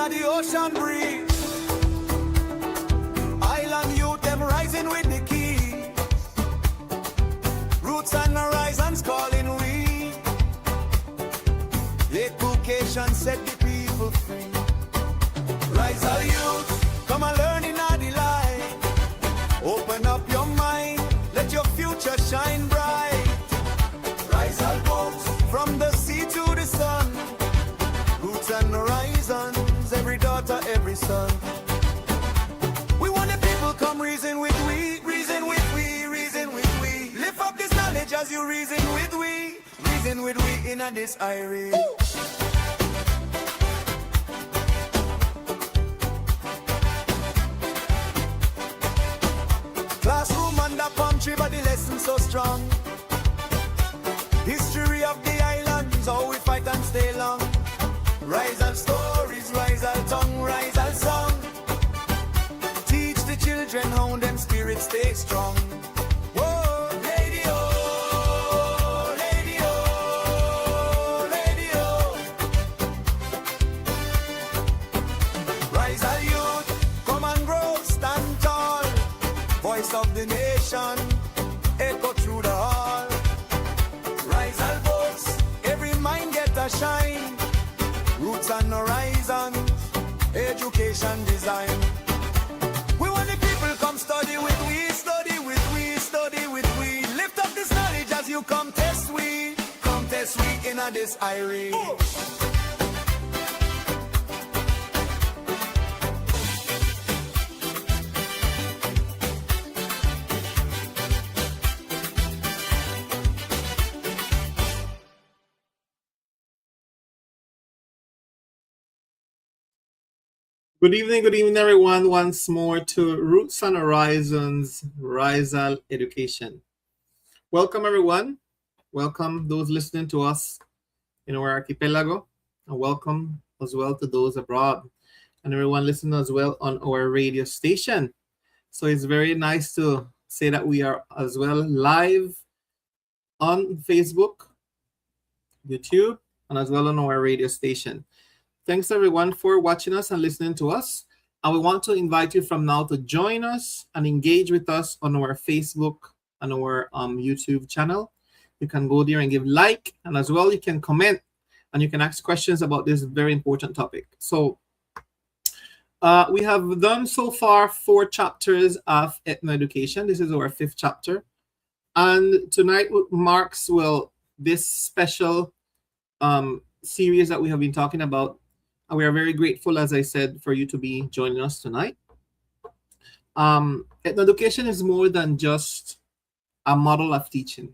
of the ocean breeze. Island youth, them rising with the key. Roots and horizons calling we. Education set the people free. Rise our youth, come and learn in our delight. Open up your mind, let your future shine bright. Rise our boats, from the sea to the sun. Roots and horizons, every daughter, every son. We want the people come reason with we, reason with we, reason with we. Lift up this knowledge as you reason with we in a this irie. Classroom under palm tree, but the lesson so strong. History of the islands, how we fight and stay long. Rise and stories, rise and tongue, rise and song. Teach the children how them spirits stay strong. Whoa, lady oh, lady oh, lady oh. Rise and youth, come and grow, stand tall. Voice of the nation, echo through the hall. Rise and boats, every mind get a shine. Roots and horizons, education design. We want the people come study with we, study with we, study with we. Lift up this knowledge as you come test we in a this irie. Good evening, everyone. Once more to Roots and Horizons, Raizales Education. Welcome, everyone. Welcome those listening to us in our archipelago, and welcome as well to those abroad, and everyone listening as well on our radio station. So it's very nice to say that we are as well live on Facebook, YouTube, and as well on our radio station. Thanks everyone for watching us and listening to us. And we want to invite you from now to join us and engage with us on our Facebook and our YouTube channel. You can go there and give like, and as well you can comment and you can ask questions about this very important topic. So we have done so far 4 chapters of Ethno-Education. This is our 5th chapter. And tonight marks, well, this special series that we have been talking about. And we are very grateful, as I said, for you to be joining us tonight. Ethno-education is more than just a model of teaching.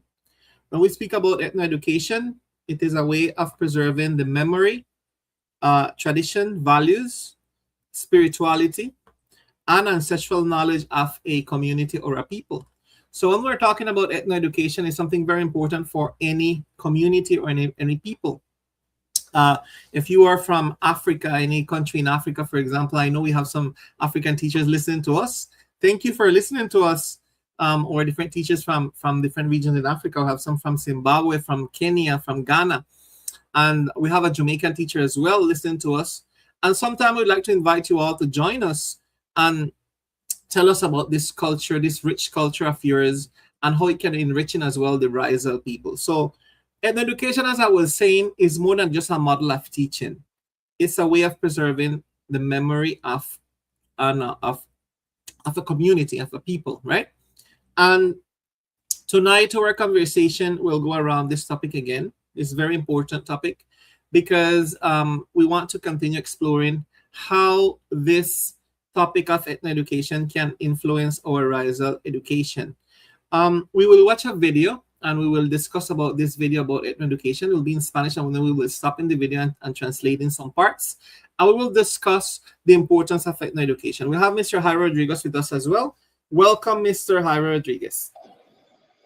When we speak about ethno-education, it is a way of preserving the memory, tradition, values, spirituality, and ancestral knowledge of a community or a people. So when we're talking about ethno-education, it's something very important for any community or any people. If you are from Africa, any country in Africa, for example, I know we have some African teachers listening to us. Thank you for listening to us, or different teachers from different regions in Africa. We have some from Zimbabwe, from Kenya, from Ghana. And we have a Jamaican teacher as well listening to us. And sometime we'd like to invite you all to join us and tell us about this culture, this rich culture of yours, and how it can enrich as well the Raizales people. So education, as I was saying, is more than just a model of teaching. It's a way of preserving the memory of a community, of a people, right? And tonight our conversation will go around this topic again. It's a very important topic because we want to continue exploring how this topic of ethno-education can influence our Raizales education. We will watch a video and we will discuss about this video about ethno-education. It will be in Spanish, and then we will stop in the video and translate in some parts. And we will discuss the importance of ethno-education. We have Mr. Jairo Rodriguez with us as well. Welcome, Mr. Jairo Rodriguez.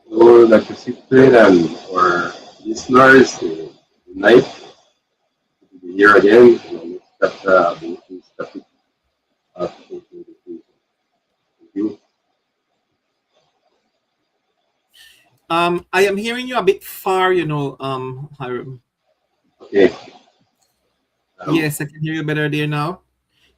Hello, Dr. Siegfried, and our listeners tonight. To be here again, and let's start this topic of ethno-education. Thank you. I am hearing you a bit far, Hiram. Okay. Yes, I can hear you better there now.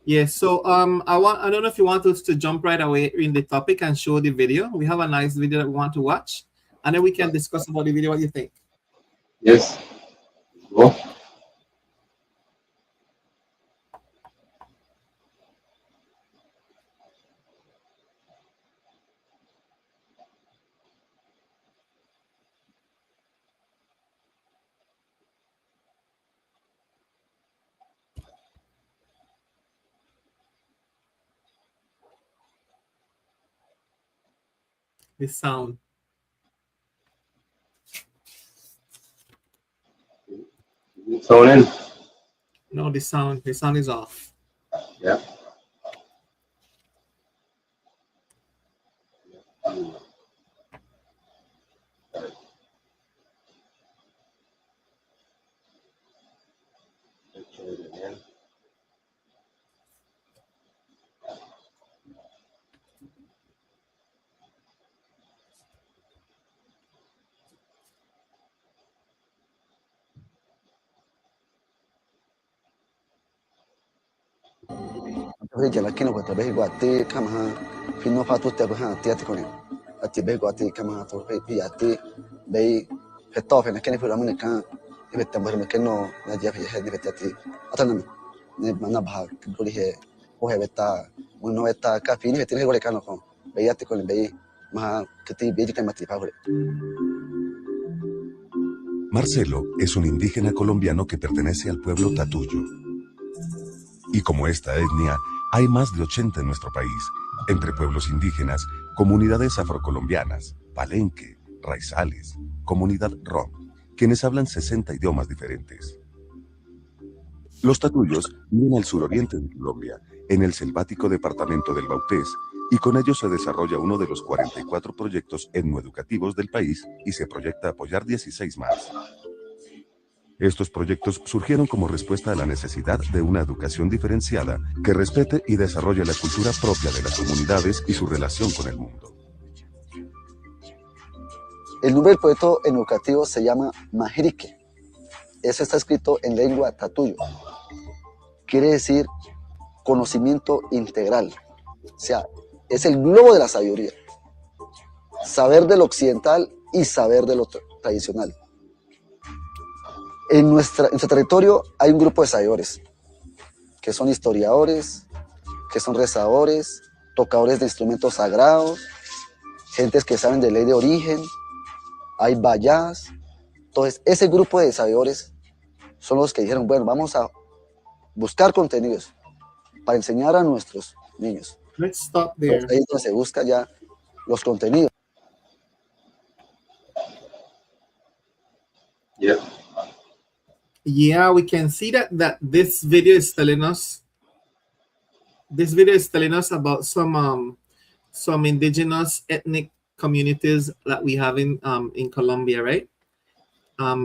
Yes, so I don't know if you want us to jump right away in the topic and show the video. We have a nice video that we want to watch, and then we can discuss about the video. What you think? Yes. Go. The sound. Sound in? No, the sound. The sound is off. Yeah. Let's try it again. Hiji lakini kwa tabehi gwati kama fino fatu te ha tiati kone ati be gwati kama to pe ati be petto fe nakene fu ramune kan ibe tambare me kenno na dia fe hedi betati atana ne mana bha goli he o he beta uno beta ka fini he tine gole kano kon be ati kone be ma kiti be di kamati pa gole. Marcelo es un indígena colombiano que pertenece al pueblo Tatuyo. Y como esta etnia, hay más de 80 en nuestro país, entre pueblos indígenas, comunidades afrocolombianas, Palenque, Raizales, comunidad Rom, quienes hablan 60 idiomas diferentes. Los tatuyos viven al suroriente de Colombia, en el selvático departamento del Bautés, y con ellos se desarrolla uno de los 44 proyectos etnoeducativos del país y se proyecta apoyar 16 más. Estos proyectos surgieron como respuesta a la necesidad de una educación diferenciada que respete y desarrolle la cultura propia de las comunidades y su relación con el mundo. El nombre del proyecto educativo se llama Majirique. Eso está escrito en lengua tatuyo. Quiere decir conocimiento integral. O sea, es el globo de la sabiduría. Saber de lo occidental y saber de lo tradicional. En nuestro territorio hay un grupo de sabedores, que son historiadores, que son rezadores, tocadores de instrumentos sagrados, gentes que saben de ley de origen, hay bayás. Entonces, ese grupo de sabedores son los que dijeron, bueno, vamos a buscar contenidos para enseñar a nuestros niños. Let's stop there. Entonces, ahí es donde se busca ya los contenidos. Yeah. Yeah, we can see that this video is telling us. This video is telling us about some indigenous ethnic communities that we have in Colombia, right?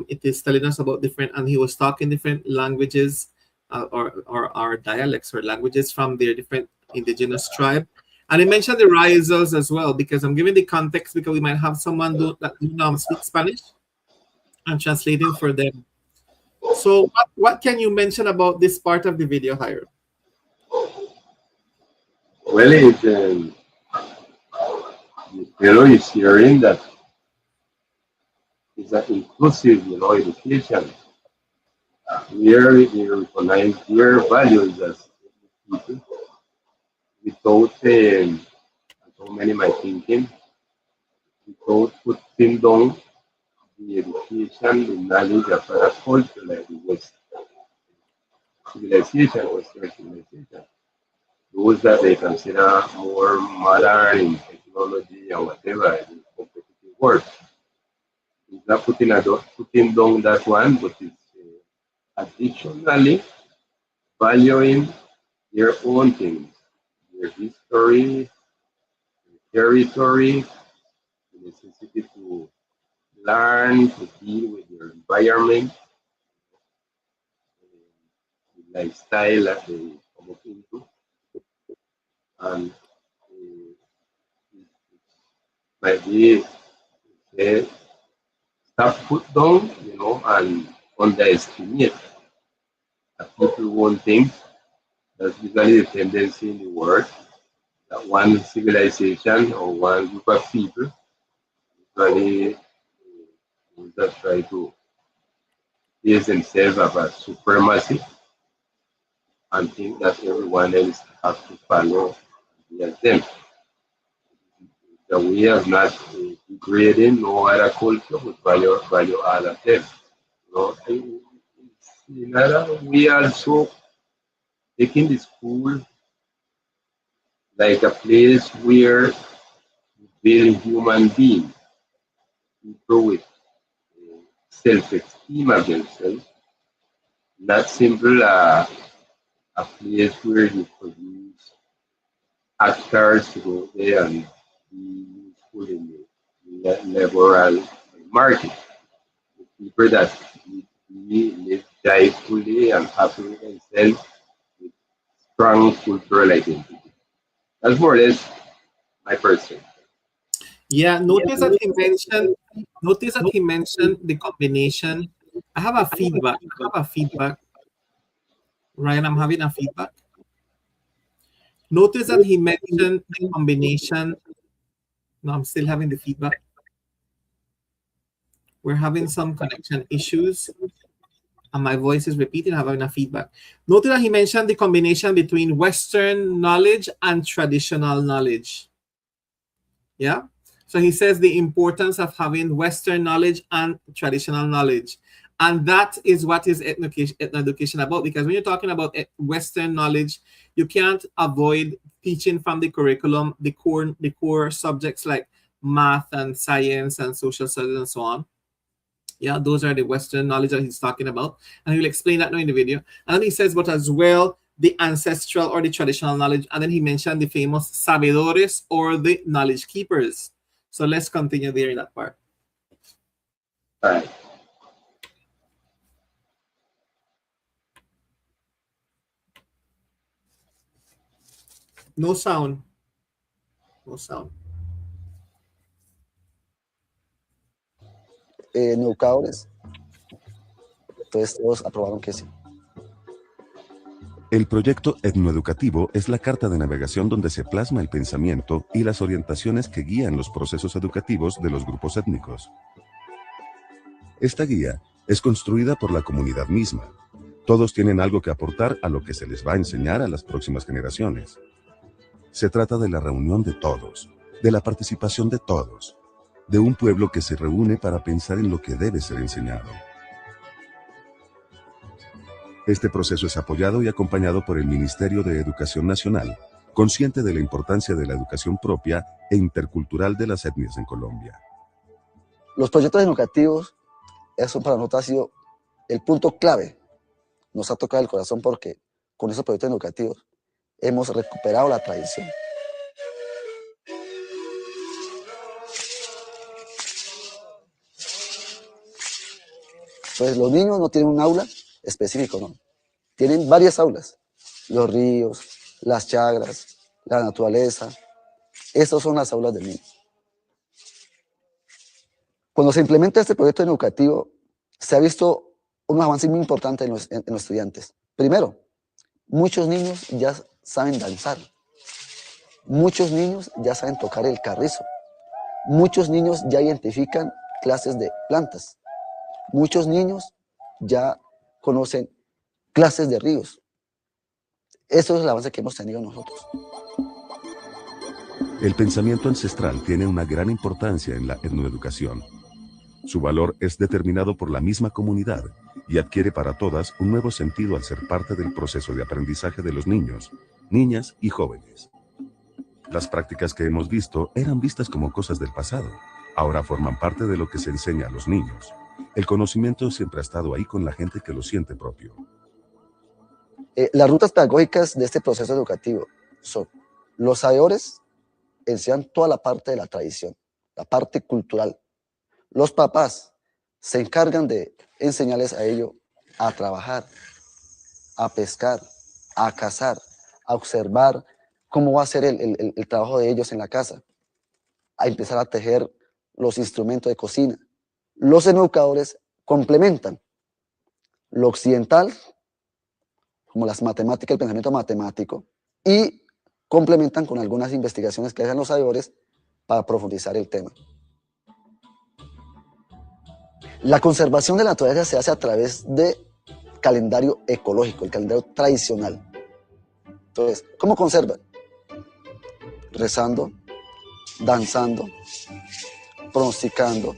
It is telling us about different, and he was talking different languages or dialects or languages from their different indigenous tribe. And he mentioned the Raizales as well, because I'm giving the context because we might have someone that speak Spanish and translating for them. So what can you mention about this part of the video, Jairo? Well, is hearing that it's an inclusive, education. Here we recognize their values as people without, so many my thinking, without putting down the education, the knowledge of other culture like the West civilization, Western civilization. Those that they consider more modern in technology and whatever in competitive work. It's not putting down that one, but it's additionally valuing their own things, their history, their territory, the necessity to learn to deal with their environment, the lifestyle that they come up into, and might be stuff put down, and underestimate that people want things That's usually the tendency in the world, that one civilization or one group of people usually that try to place themselves as a supremacy and think that everyone else has to follow as them. That we have not degrading no other culture, but value all of them. You know, in other, we also taking the school like a place where we build human beings, people with self-esteem of themselves, not simple a place where you produce actors to go there and be useful in the liberal market. People that live joyfully and happy with themselves with strong cultural identity. That's more or less my perception. Yeah, notice that he mentioned the combination. I have a feedback. Ryan, I'm having a feedback. Notice that he mentioned the combination. No, I'm still having the feedback. We're having some connection issues. And my voice is repeating, I'm having a feedback. Notice that he mentioned the combination between Western knowledge and traditional knowledge. Yeah? So he says the importance of having Western knowledge and traditional knowledge. And that is what is ethno-education about. Because when you're talking about Western knowledge, you can't avoid teaching from the curriculum, the core subjects like math and science and social studies and so on. Yeah, those are the Western knowledge that he's talking about. And he'll explain that now in the video. And then he says, but as well, the ancestral or the traditional knowledge. And then he mentioned the famous sabedores or the knowledge keepers. So let's continue there in that part. All right. No sound. No sound. Educadores. Entonces todos aprobaron que sí. El proyecto etnoeducativo es la carta de navegación donde se plasma el pensamiento y las orientaciones que guían los procesos educativos de los grupos étnicos. Esta guía es construida por la comunidad misma. Todos tienen algo que aportar a lo que se les va a enseñar a las próximas generaciones. Se trata de la reunión de todos, de la participación de todos, de un pueblo que se reúne para pensar en lo que debe ser enseñado. Este proceso es apoyado y acompañado por el Ministerio de Educación Nacional, consciente de la importancia de la educación propia e intercultural de las etnias en Colombia. Los proyectos educativos, eso para nosotros ha sido el punto clave. Nos ha tocado el corazón porque con esos proyectos educativos hemos recuperado la tradición. Entonces los niños no tienen un aula específico, no. Tienen varias aulas. Los ríos, las chagras, la naturaleza. Estas son las aulas del niño. Cuando se implementa este proyecto educativo, se ha visto un avance muy importante en los estudiantes. Primero, muchos niños ya saben danzar. Muchos niños ya saben tocar el carrizo. Muchos niños ya identifican clases de plantas. Muchos niños ya conocen clases de ríos. Eso es el avance que hemos tenido nosotros. El pensamiento ancestral tiene una gran importancia en la etnoeducación. Su valor es determinado por la misma comunidad y adquiere para todas un nuevo sentido al ser parte del proceso de aprendizaje de los niños, niñas y jóvenes. Las prácticas que hemos visto eran vistas como cosas del pasado. Ahora forman parte de lo que se enseña a los niños. El conocimiento siempre ha estado ahí con la gente que lo siente propio. Las rutas pedagógicas de este proceso educativo son: los sabedores enseñan toda la parte de la tradición, la parte cultural. Los papás se encargan de enseñarles a ellos a trabajar, a pescar, a cazar, a observar cómo va a ser el trabajo de ellos en la casa, a empezar a tejer los instrumentos de cocina. Los educadores complementan lo occidental como las matemáticas, el pensamiento matemático, y complementan con algunas investigaciones que hacen los sabedores para profundizar el tema. La conservación de la naturaleza se hace a través de calendario ecológico, el calendario tradicional. Entonces, ¿cómo conservan? Rezando, danzando, pronosticando,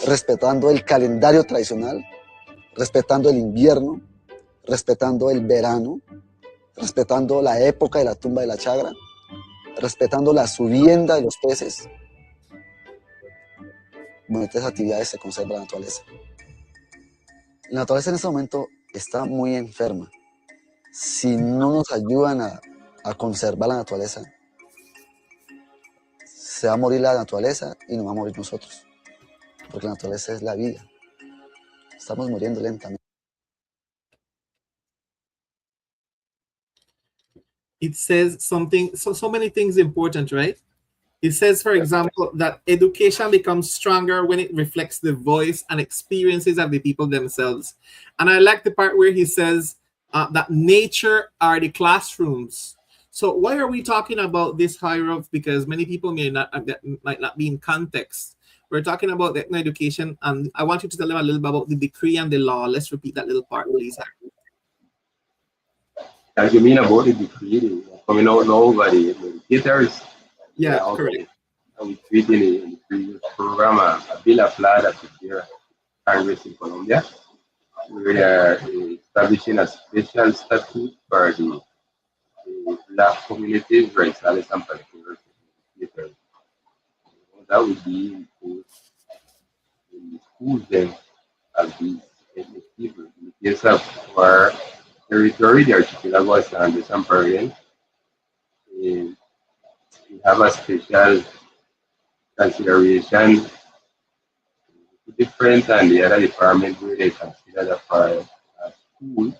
respetando el calendario tradicional, respetando el invierno, respetando el verano, respetando la época de la tumba de la chagra, respetando la subienda de los peces. Bueno, estas actividades se conserva la naturaleza. La naturaleza en este momento está muy enferma. Si no nos ayudan a conservar la naturaleza, se va a morir la naturaleza y nos va a morir nosotros. Porque la naturaleza es la vida. Estamos muriendo lentamente. It says something, so many things important, right? It says, for example, that education becomes stronger when it reflects the voice and experiences of the people themselves. And I like the part where he says that nature are the classrooms. So why are we talking about this higher up? Because many people might not be in context. We're talking about the ethno-education, and I want you to tell them a little bit about the decree and the law. Let's repeat that little part, please. You mean about the decree coming out now by the educators? Yeah, correct. We treated in the previous program a bill of law that prepared Congress in Colombia. We are establishing a special statute for the Black communities, Raizales and Palenqueros. That would be in the schools then as these ethnic people. In the case of our territory, the archipelagos and the San Parien, we have a special consideration different than the other department where they consider that for a school.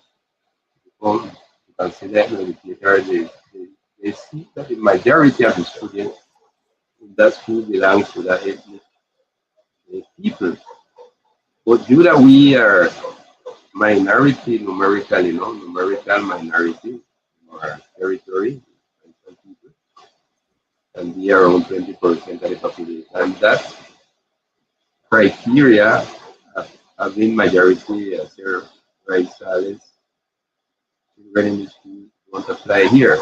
To consider educators, they see that the majority of the students in that school belong to the ethnic people. But due that we are minority numerically, numerical minority in our territory, and we are around 20% of the population. And that criteria have been majority as their Raizales children in the school want to apply here.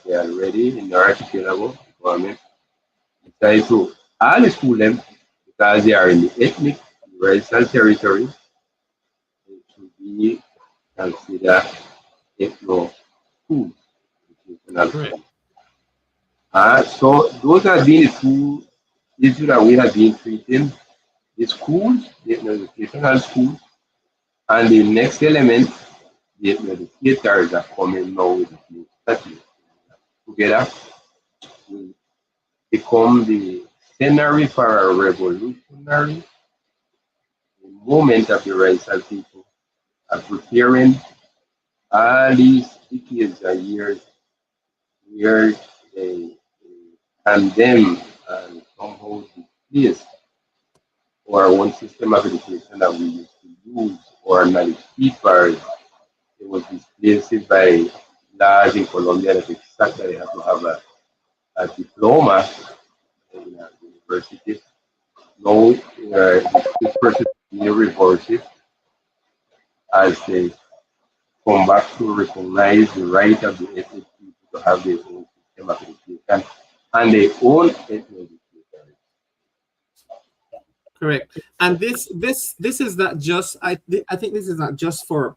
They are already in the archipelago government. Decided to all the schools because they are in the ethnic Raizal territory. They should be considered ethno schools. So those have been the two issues that we have been treating: the schools, the educational schools, and the next element, the educators are coming now with the new statute. Together, will become the scenario for a revolutionary moment of the Raizal people are preparing all these decades and years where they condemn and somehow displace our own system of education that we used to use, or knowledge keepers. It was displaced by laws in Colombia that exactly they have to have a diploma in a university. Now, this person will reverse it as they come back to recognize the right of the ethnic people to have their own system of education and their own ethnic education. Correct. And this is not just, I think this is not just for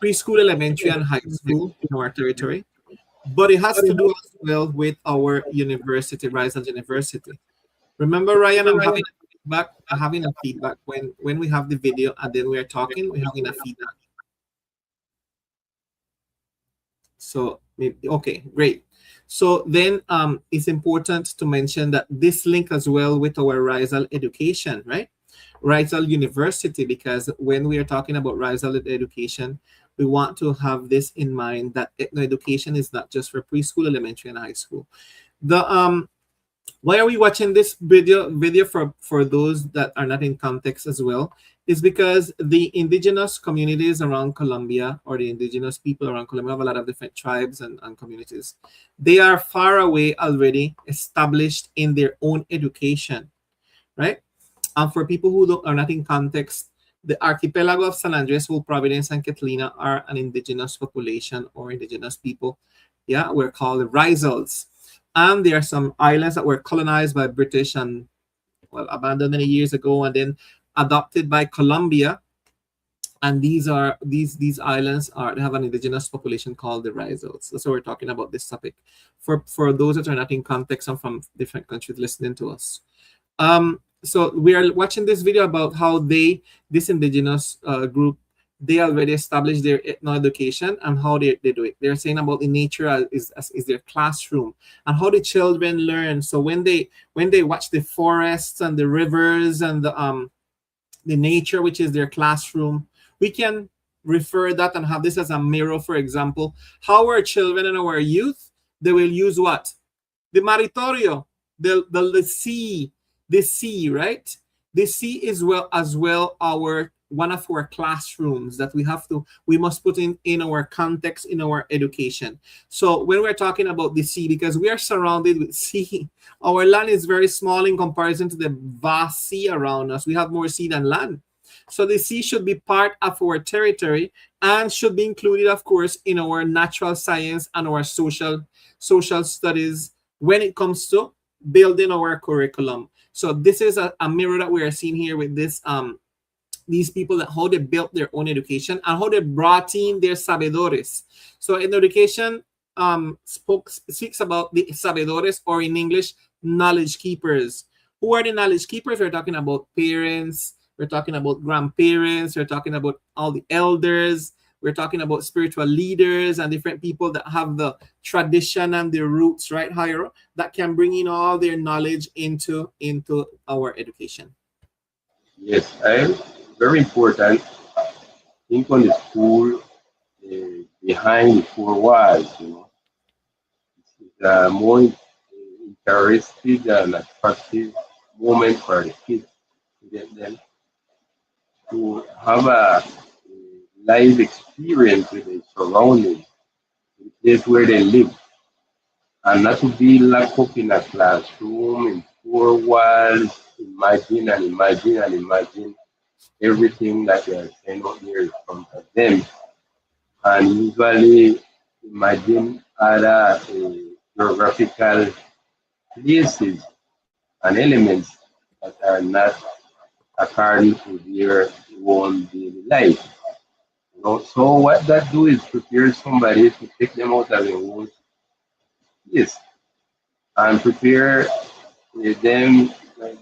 preschool, elementary, and high school in our territory, but it has to do as well with our university, Raizal University. Remember, Ryan, I'm having a feedback when we have the video and then we're talking, we're having a feedback. So, okay, great. So then it's important to mention that this link as well with our Raizal education, right? Raizal University, because when we are talking about Raizal education, we want to have this in mind that ethno-education is not just for preschool, elementary, and high school. The why are we watching this video for those that are not in context as well? is because the indigenous communities around Colombia, or the indigenous people around Colombia, have a lot of different tribes and communities. They are far away already established in their own education, right? And for people who are not in context, the archipelago of San Andres, Whole Providence, and Catalina are an indigenous population or indigenous people. Yeah, we're called Raizales. And there are some islands that were colonized by British and, well, abandoned many years ago and then adopted by Colombia. And these islands they have an indigenous population called the Raizales. That's why we're talking about this topic. For those that are not in context and from different countries listening to us. So we are watching this video about how this indigenous group, they already established their ethno-education and how they do it. They're saying about the nature is their classroom and how the children learn. So when they watch the forests and the rivers and the nature, which is their classroom, we can refer that and have this as a mirror. For example, how our children and our youth, they will use what? The maritorio, the sea, right? The sea is as well one of our classrooms that we must put in our context, in our education. So when we're talking about the sea, because we are surrounded with sea, our land is very small in comparison to the vast sea around us. We have more sea than land. So the sea should be part of our territory and should be included, of course, in our natural science and our social studies when it comes to building our curriculum. So this is a mirror that we are seeing here with this these people, that how they built their own education and how they brought in their sabedores. So in education speaks about the sabedores, or in English, knowledge keepers. Who are the knowledge keepers? We're talking about parents, we're talking about grandparents, we're talking about all the elders, we're talking about spiritual leaders and different people that have the tradition and the roots, right, higher, that can bring in all their knowledge into our education. Yes, very important. Think on the school behind the four walls, It's a more interesting and attractive moment for the kids to get them to have a live experience with the surroundings, the place where they live, and not to be locked up in a classroom in four walls. Imagine everything that they are saying out there in front of them, and usually imagine other geographical places and elements that are not according to their own daily life. So what that do is prepare somebody to take them out of their own place and prepare them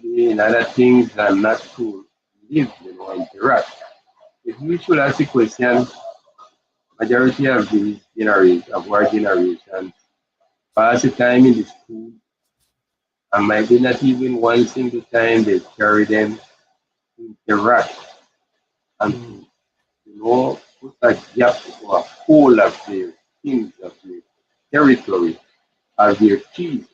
in other things and not to live, interact. If you should ask the question, majority of these generation, of our generation, pass the time in the school, and might be not even one single time they carry them to interact and to, put a gap or a hole of their things, of their territory, of their keys.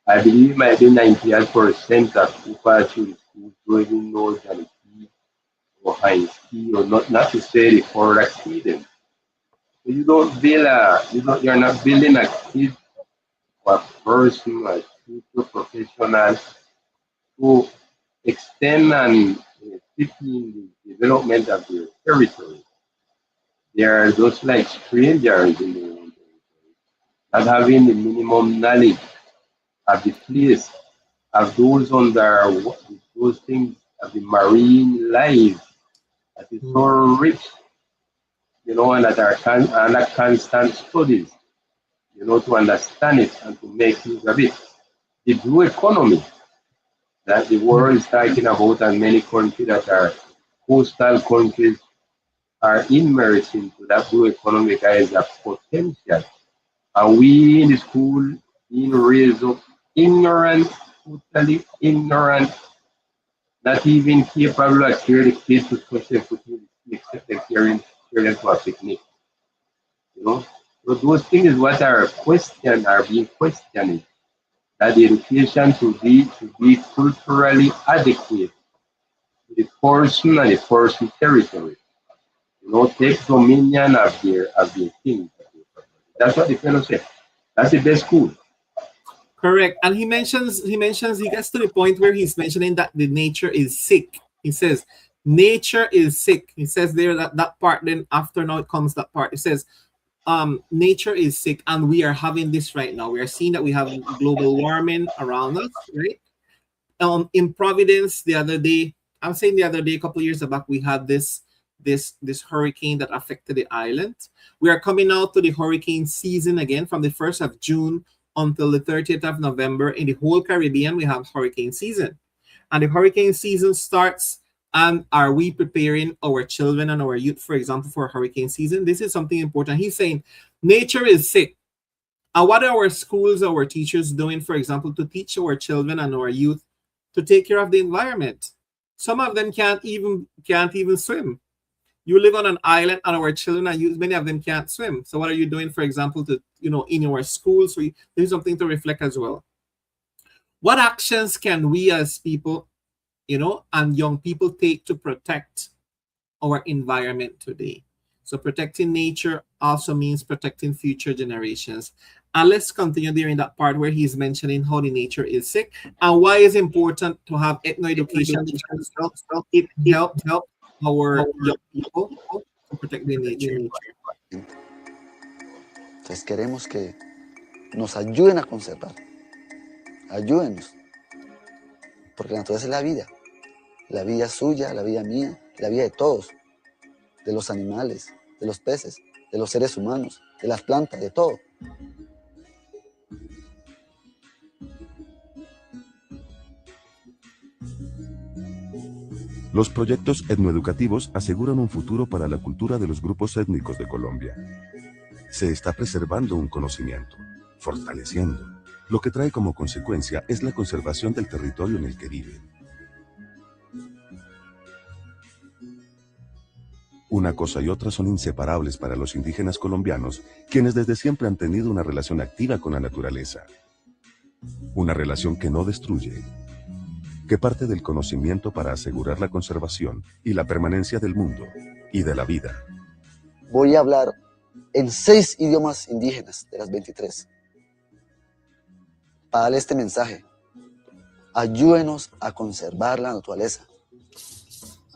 I believe maybe 98% of people through the school don't even know that the key or high key, or not to say the correct key then. So you don't build you're not building a kid or a person, a future professional to extend and fit in the development of their territory. They are just like strangers in their own territory, not having the minimum knowledge of the place, of those under those things, of the marine life that is so rich, and that are under constant studies, to understand it and to make use of it. The blue economy that the world is talking about, and many countries that are coastal countries are immersed into that blue economy as a potential. And we in the school being raised up ignorant, totally ignorant, not even capable of carrying the kids to touch them foot except them carrying them to a picnic. So those things is what are being questioned. That the education to be culturally adequate, the person and the person territory. Take dominion of their things. That's what the fellow said. That's the best school. Correct. And he gets to the point where he's mentioning that the nature is sick. He says, nature is sick. He says there that part, then after now it comes that part. It says, nature is sick, and we are having this right now. We are seeing that we have global warming around us, right? In Providence the other day, I'm saying the other day, a couple of years back, we had this hurricane that affected the island. We are coming out to the hurricane season again from the 1st of June until the 30th of November. In the whole Caribbean, we have hurricane season. And the hurricane season starts, and are we preparing our children and our youth, for example, for hurricane season? This is something important. He's saying nature is sick. And what are our schools, our teachers doing, for example, to teach our children and our youth to take care of the environment? Some of them can't even swim. You live on an island, and our children and youth, many of them can't swim. So what are you doing, for example, to in our schools? So there's something to reflect as well. What actions can we as people, and young people take to protect our environment today? So protecting nature also means protecting future generations. And let's continue there in that part where he's mentioning how the nature is sick and why it's important to have ethno-education. It help our young people to protect the nature. Entonces queremos que nos ayuden a conservar. Ayúdenos. Porque la naturaleza es la vida. La vida suya, la vida mía, la vida de todos. De los animales, de los peces, de los seres humanos, de las plantas, de todo. Los proyectos etnoeducativos aseguran un futuro para la cultura de los grupos étnicos de Colombia. Se está preservando un conocimiento, fortaleciendo. Lo que trae como consecuencia es la conservación del territorio en el que viven. Una cosa y otra son inseparables para los indígenas colombianos, quienes desde siempre han tenido una relación activa con la naturaleza. Una relación que no destruye, que parte del conocimiento para asegurar la conservación y la permanencia del mundo y de la vida. Voy a hablar en 6 idiomas indígenas de las 23. Para darle este mensaje: ayúdenos a conservar la naturaleza.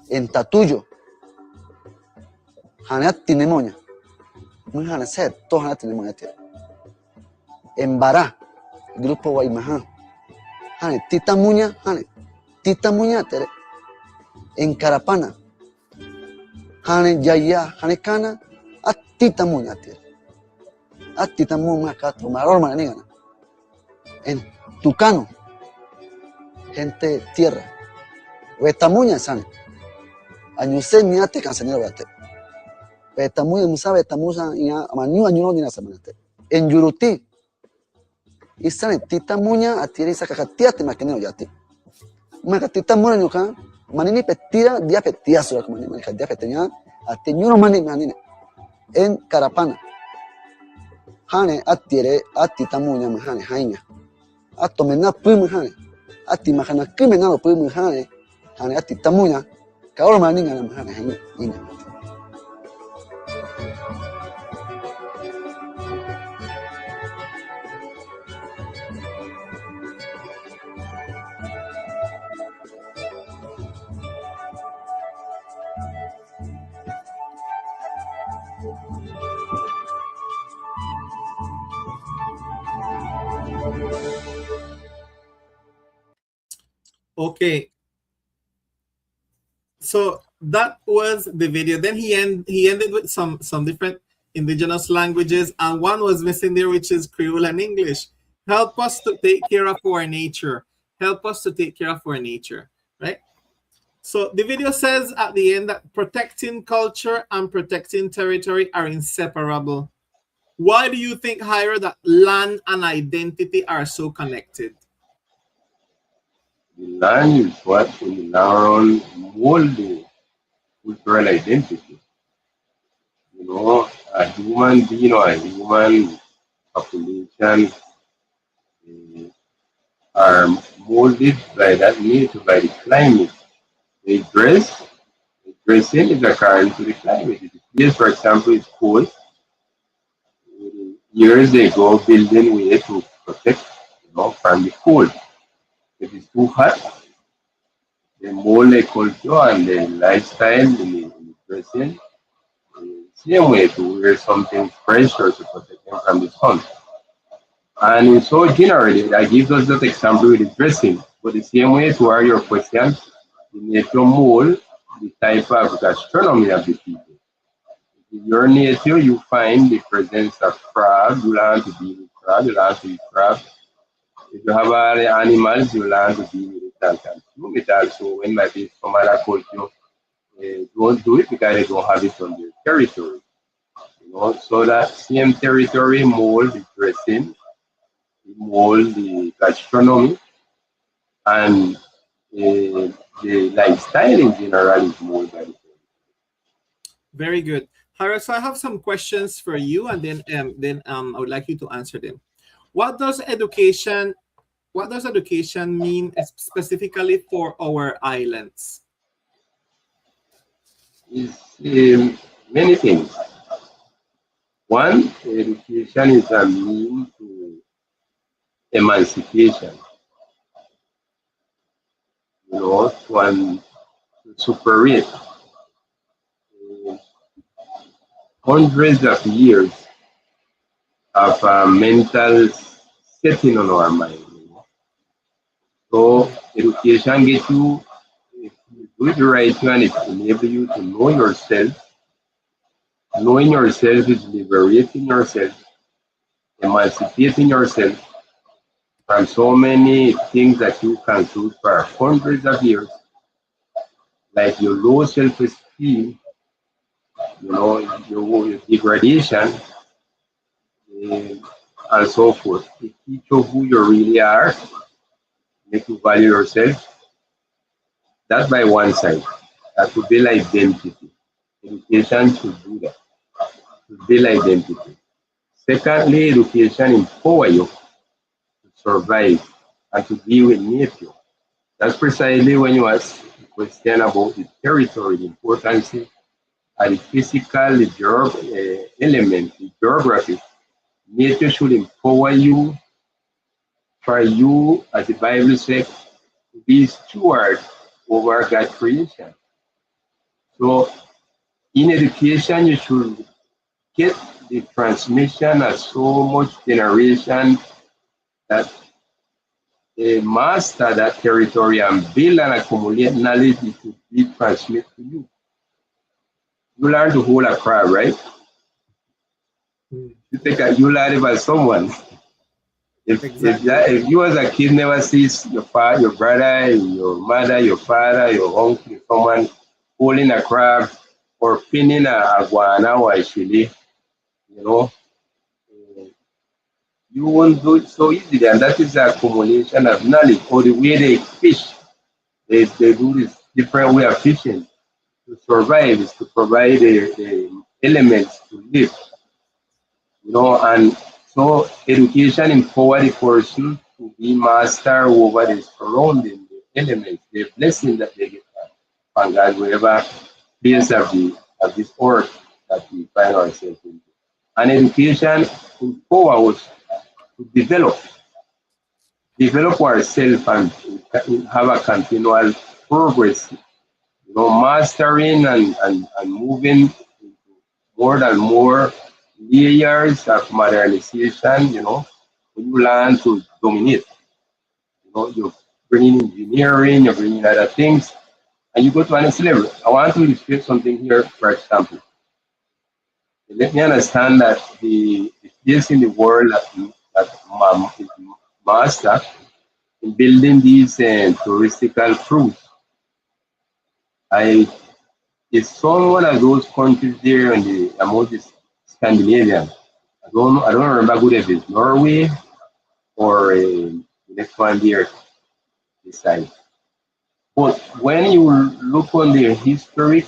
En Tatuyo, Hanat Tinemoña, muy Hanaset, todo Hanat Tinemoña. En Bará, el grupo Guaymaján, Hane Titamuña, Hane Titamuña. En Carapana, Hane Yaya, Hane Cana, a Titamuña. A Titamuña, Catro, Maror, Manigana. En Tucano, gente de tierra. Betamuña, Sane. Añuse, miate, cansanero, bate. Betamuña, musa, betamusa, y a Manu, añuno, ni la semana. En Yuruti, y Sane, Titamuña, a tierra y sacacatia, te maquineo, ya te. Macatita Muna, Nuka, Manini Petira, Dia Petia, Sura, Manini, Dia Petenia, a Teñuno Manini, en Carapana. Hane, a tiere, a Titamuña, Mahane, Haina. A Tomena Pum Hane, a Timahana Criminal Pum Hane, Hane, a Titamuña, Kaor Manina, Mahane, Haina. Okay. So that was the video. Then he ended with some different indigenous languages, and one was missing there, which is Creole and English. Help us to take care of our nature. Help us to take care of our nature, right? So the video says at the end that protecting culture and protecting territory are inseparable. Why do you think, Hira, that land and identity are so connected? The land is what will allow mold the cultural identity. A human being or a human population are molded by that nature, by the climate. They dress. The dressing is according to the climate. If the place, for example, is cold, years they go building way to protect, from the cold. If it's too hot, the more the culture and the lifestyle in the dressing, same way to wear something fresh or to protect them from the sun. And so generally, that gives us that example with the dressing. But the same way to our your question, the nature mold the type of gastronomy of the people. In your nature, you find the presence of crab, you learn to deal with crab, you learn to eat crab. If you have other animals, you learn to deal with it and consume it also. When maybe some other culture don't do it because they don't have it on their territory. So that same territory mold the dressing, mold the gastronomy, and the lifestyle in general is more than. Very good. Hara, so I have some questions for you, and then I would like you to answer them. What does education mean specifically for our islands? Is many things. One, education is a means to emancipation, to superate hundreds of years of mental setting on our mind. So education gets you, if you do it right, and it enables you to know yourself. Knowing yourself is liberating yourself, emancipating yourself from so many things that you can do for hundreds of years, like your low self-esteem, your degradation, and so forth. It teach you who you really are, make you value yourself. That's by one side. That would build identity. Education should do that, to build identity. Secondly, education empower you to survive and to deal with nature. That's precisely when you ask the question about the territory, the importance of the physical, the element, the geography. Nature should empower you for you, as the Bible says, to be steward over God's creation. So in education, you should get the transmission of so much generation that master that territory and build and accumulate knowledge it will be transmitted to you. You learn to hold a crab, right? You learn it by someone. If you as a kid never sees your father, your brother, your mother, your father, your uncle, someone holding a crab or pinning a guana or a chili, you won't do it so easily. And that is the accumulation of knowledge. Or the way they fish, they do this different way of fishing to survive, is to provide the elements to live. And so education empower the person to be master over the surrounding, the elements, the blessing that they get from God, wherever place of this earth that we find ourselves in. And education empower us to develop ourselves and have a continual progress, mastering and moving into more and more layers of modernization, when you learn to dominate. You're bringing engineering, you're bringing other things, and you go to another level. I want to illustrate something here, for example. Let me understand that the place in the world that is master in building these touristical cruise. It's some one of those countries there among the Scandinavian. I don't remember good if it's Norway or the next one there beside. But when you look on their history,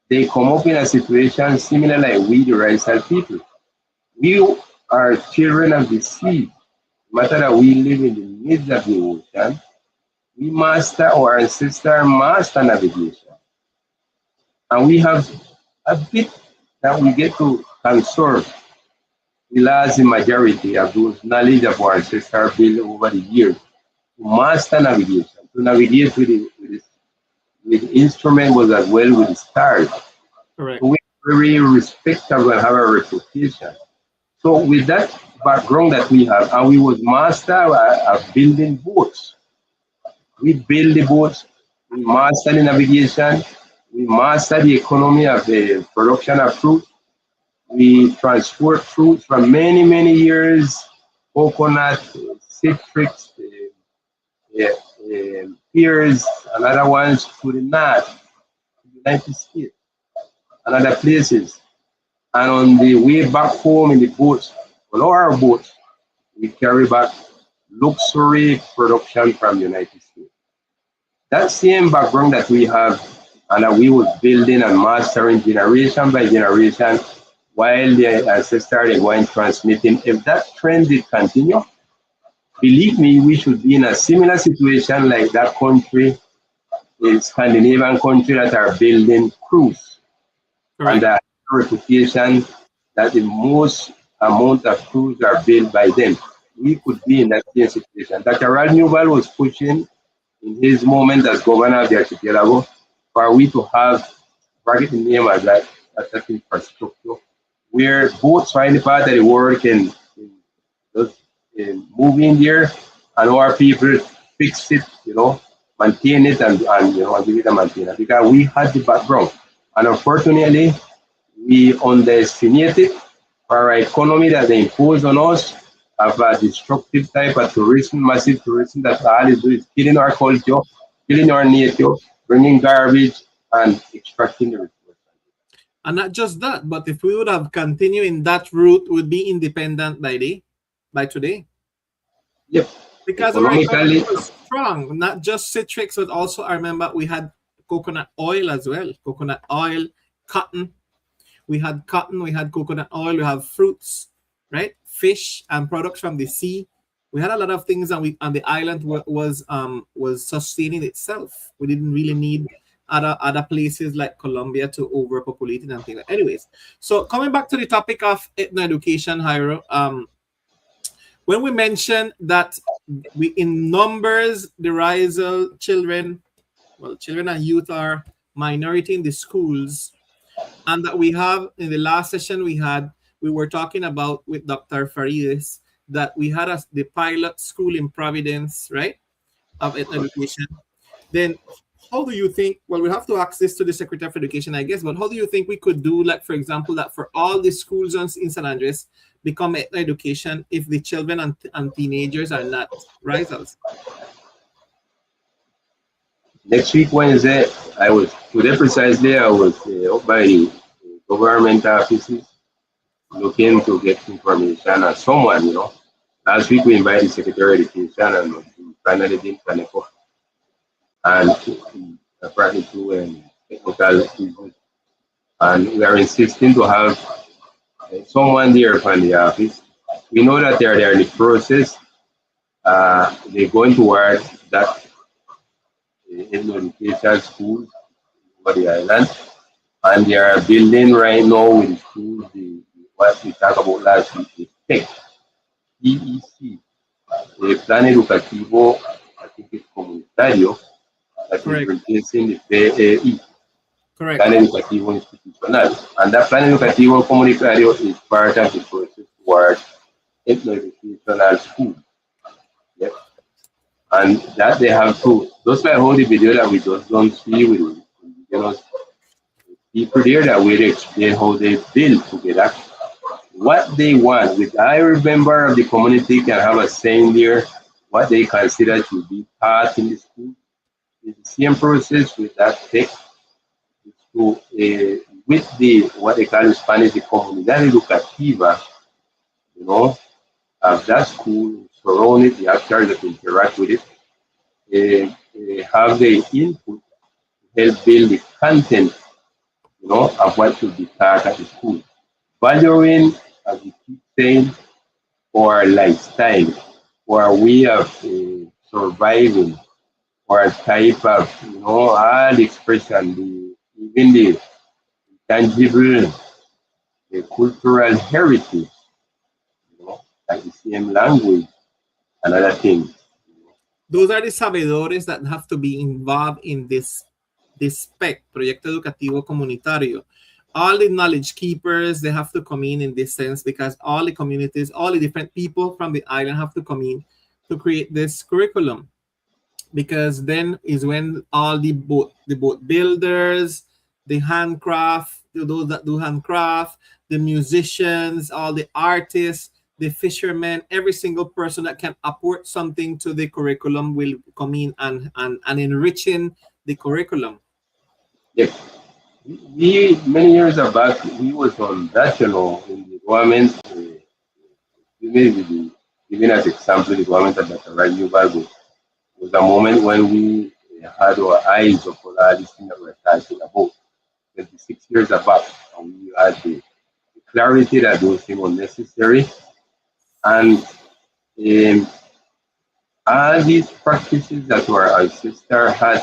they come up in a situation similar like we, the Raizales people. We are children of the sea. No matter that we live in the midst of the ocean, we master, our ancestor master navigation. And we have a bit that we get to conserve. The large majority of those knowledge of our ancestors built over the years to master navigation, to navigate with the instrument was as well with the stars. Correct. So we're very respectable and have a reputation. So with that background that we have, and we was master of building boats. We build the boats, we master the navigation, we master the economy of the production of fruit. We transport fruit from many, many years, coconut, citrus, pears, and other ones to the north, to the United States, and other places. And on the way back home in the boats, on our boats, we carry back luxury production from the United States. That same background that we have and that we was building and mastering generation by generation while the ancestors are going transmitting, if that trend did continue, believe me, we should be in a similar situation like that country, a Scandinavian country that are building cruise. Correct. And that reputation that the most amount of cruise are built by them. We could be in that same situation. Dr. Ralph Newell was pushing in his moment as governor of the archipelago for we to have, forget the name of that infrastructure, where boats from any part of the world can just move in there and our people fix it, maintain it and give it a maintenance. Because we had the background. And unfortunately, we underestimated our economy that they impose on us of a destructive type of tourism, massive tourism that all is doing is killing our culture, killing our nature, bringing garbage and extracting the resources. And not just that, but if we would have continued in that route, we would be independent by today. Yep. Because our economy was strong, not just citrus, but also I remember we had coconut oil as well. Coconut oil, cotton. We had cotton, we had coconut oil, we have fruits, right? Fish and products from the sea. We had a lot of things, and the island was sustaining itself. We didn't really need other places like Colombia to overpopulate it and things. Anyways, so coming back to the topic of ethno-education, Jairo, when we mentioned that we in numbers the Raizal children and youth are minority in the schools, and that we have in the last session we were talking about with Dr. Farides that we had the pilot school in Providence, right, of ethno-education. Then how do you think, well, we have to ask this to the Secretary of Education, I guess, but how do you think we could do, like, for example, that for all the schools in San Andres become ethno-education if the children and teenagers are not Raizals? Next week, Wednesday, today precisely, I was up by the government offices looking to get information on someone, Last week, we invited the Secretary of Education and we finally did Palenqueros and apparently to technical issues. And we are insisting to have someone there from the office. We know that they're there in the process. They're going towards that Ethno-Education School over the island. And they are building right now with the schools, what we talked about last week, the PEC, PEC, the Plan Educativo, I think it's Comunitario, that is replacing the PEI. Correct. Plan Educativo Institucional. And that Plan Educativo Comunitario is part of the process towards Ethno-Educational School. Yep. And that they have to, those like all the video that we just don't see with people there that will explain how they build together, what they want. With every member of the community can have a saying there, what they consider to be part in the school. It's the same process with that text. So, with the what they call in Spanish the comunidad educativa, of that school, surrounded the actors that interact with it, have the input to help build the content, of what should be taught at the school. Valuing, as we keep saying, our lifestyle, our way of surviving, or type of, all the expression, even the tangible, the cultural heritage, like the same language and other things. Those are the sabedores that have to be involved in this PEC, Proyecto Educativo Comunitario. All the knowledge keepers, they have to come in this sense, because all the communities, all the different people from the island have to come in to create this curriculum. Because then is when all the boat builders, the handcraft, those that do handcraft, the musicians, all the artists, the fishermen, every single person that can apport something to the curriculum will come in and enriching the curriculum. Yes. We many years back, we was on that, in the government, even as example, the government of Dr. Raizales was a moment when we had our eyes upon all this thing that we're talking about 26 years back, and we had the clarity that those things were necessary. And all these practices that our ancestors had,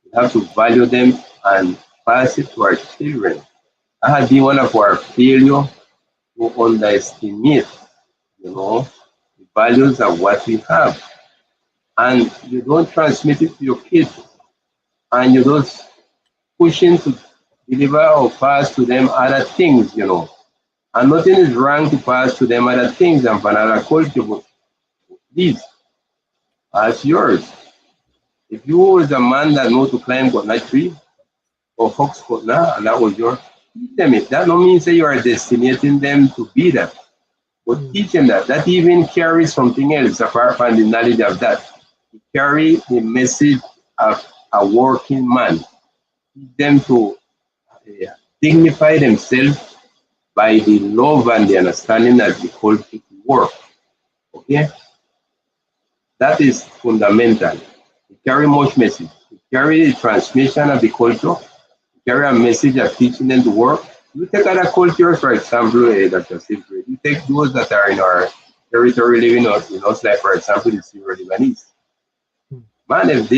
we have to value them and pass it to our children. That has been one of our failure to underestimate, the values of what we have. And you don't transmit it to your kids, and you don't push in to deliver or pass to them other things, And nothing is wrong to pass to them other things and for another culture, but these as yours. If you was a man that know to climb coconut tree or fox coconut, and that was your, teach them it. That don't mean say you are destinating them to be that, but teach them that. That even carries something else apart from the knowledge of that. It carry the message of a working man. Teach them to dignify themselves by the love and the understanding that the culture work. Okay? That is fundamental. It carry much message. It carry the transmission of the culture. It carry a message of teaching them to work. You take other cultures, for example, Dr. Silver, you take those that are in our territory living in us, like for example, the Syro Lebanese. Man, if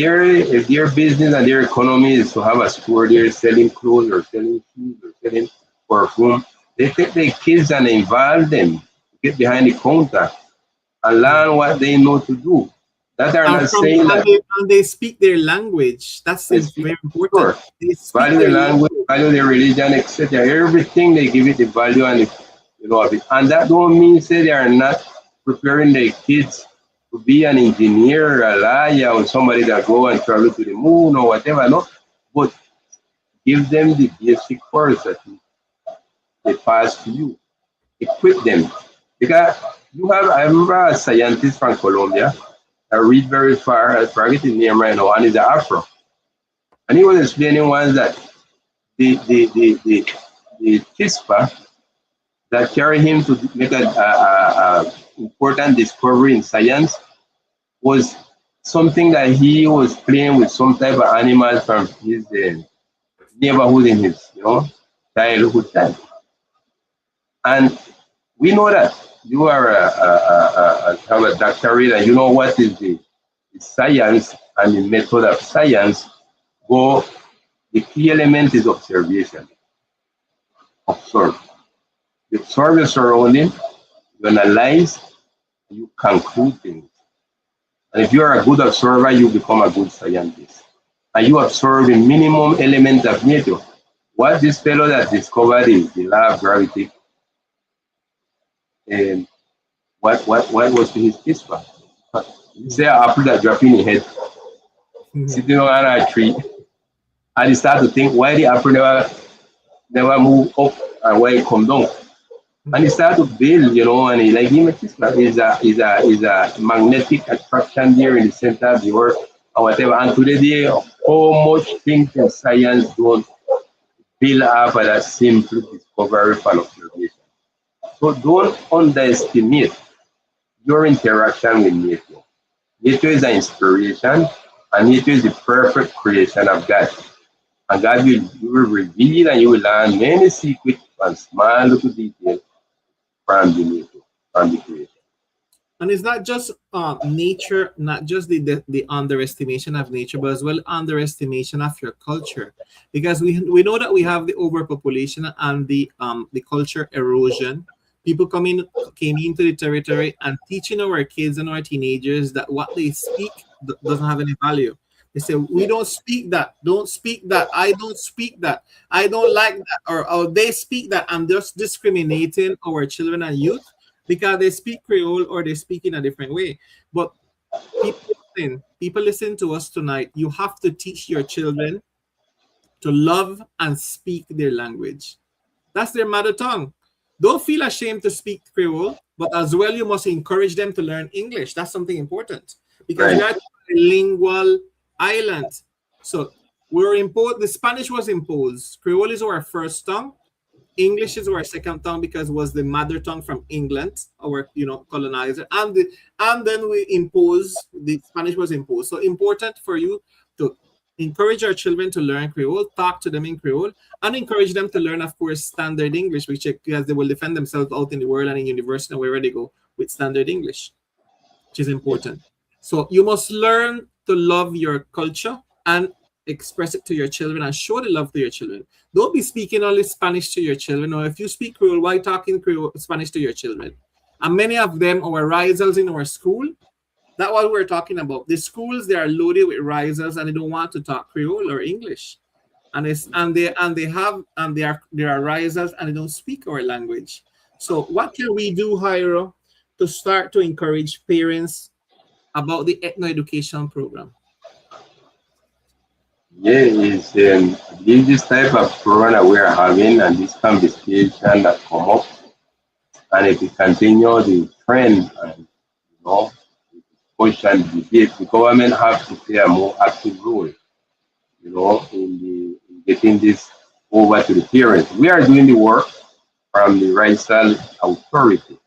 their business and their economy is to have a store there selling clothes or selling shoes or selling perfume, they take their kids and involve them, get behind the counter and learn what they know to do. That are not saying that. And they speak their language. That's very important. Sure. They Value their language, value their religion, etc. Everything they give it the value and of it. And that don't mean say they are not preparing their kids to be an engineer, a lawyer, or somebody that go and travel to the moon or whatever. No, but give them the basic first that they pass to you. Equip them. Because I remember a scientist from Colombia. I read very far, I forget his name right now, and he's an Afro. And he was explaining once that the CHISPA that carried him to make an important discovery in science was something that he was playing with some type of animal from his neighborhood in his childhood time. And we know that you are have a doctorate and you know what is the science and the method of science. But the key element is observation. Observe. You observe your surrounding, you analyze, you conclude things. And if you are a good observer, you become a good scientist. And you observe the minimum element of nature. What this fellow that discovered is the law of gravity. And what was his CHISPA? You say an apple that dropped in his head, sitting on a tree, and he started to think why the apple never move up and why it come down. And he started to build, and he like him is a magnetic attraction there in the center of the earth or whatever. And today, how much things in science don't build up at a simple discovery and observation. So don't underestimate your interaction with nature. Nature is an inspiration, and nature is the perfect creation of God. And God will reveal and you will learn many secrets and small little details from the nature, from the creation. And it's not just nature, not just the underestimation of nature, but as well underestimation of your culture, because we know that we have the overpopulation and the culture erosion. People came into the territory and teaching our kids and our teenagers that what they speak doesn't have any value. They say, we don't speak that, don't speak that, I don't speak that, I don't like that, or they speak that, and just discriminating our children and youth because they speak Creole or they speak in a different way. But people listen to us tonight. You have to teach your children to love and speak their language. That's their mother tongue. Don't feel ashamed to speak Creole, but as well, you must encourage them to learn English. That's something important because we are a lingual island. So we're imposed. The Spanish was imposed. Creole is our first tongue. English is our second tongue because it was the mother tongue from England, our colonizer, and then we impose the Spanish was imposed. So important for you to encourage our children to learn Creole, talk to them in Creole, and encourage them to learn, of course, standard English, which because they will defend themselves out in the world and in university and wherever they go with standard English, which is important. So you must learn to love your culture and express it to your children and show the love to your children. Don't be speaking only Spanish to your children, or if you speak Creole, why talking Creole Spanish to your children? And many of them are Raizales in our school. That's what we're talking about. The schools, they are loaded with Raizales and they don't want to talk Creole or English. And they are Raizales and they don't speak our language. So what can we do, Jairo, to start to encourage parents about the Ethno-Education program? Yeah, it's this type of program that we are having and this conversation that come up, and if we continue the trend and push and debate, the government have to play a more active role, in getting this over to the parents. We are doing the work from the Raizal authority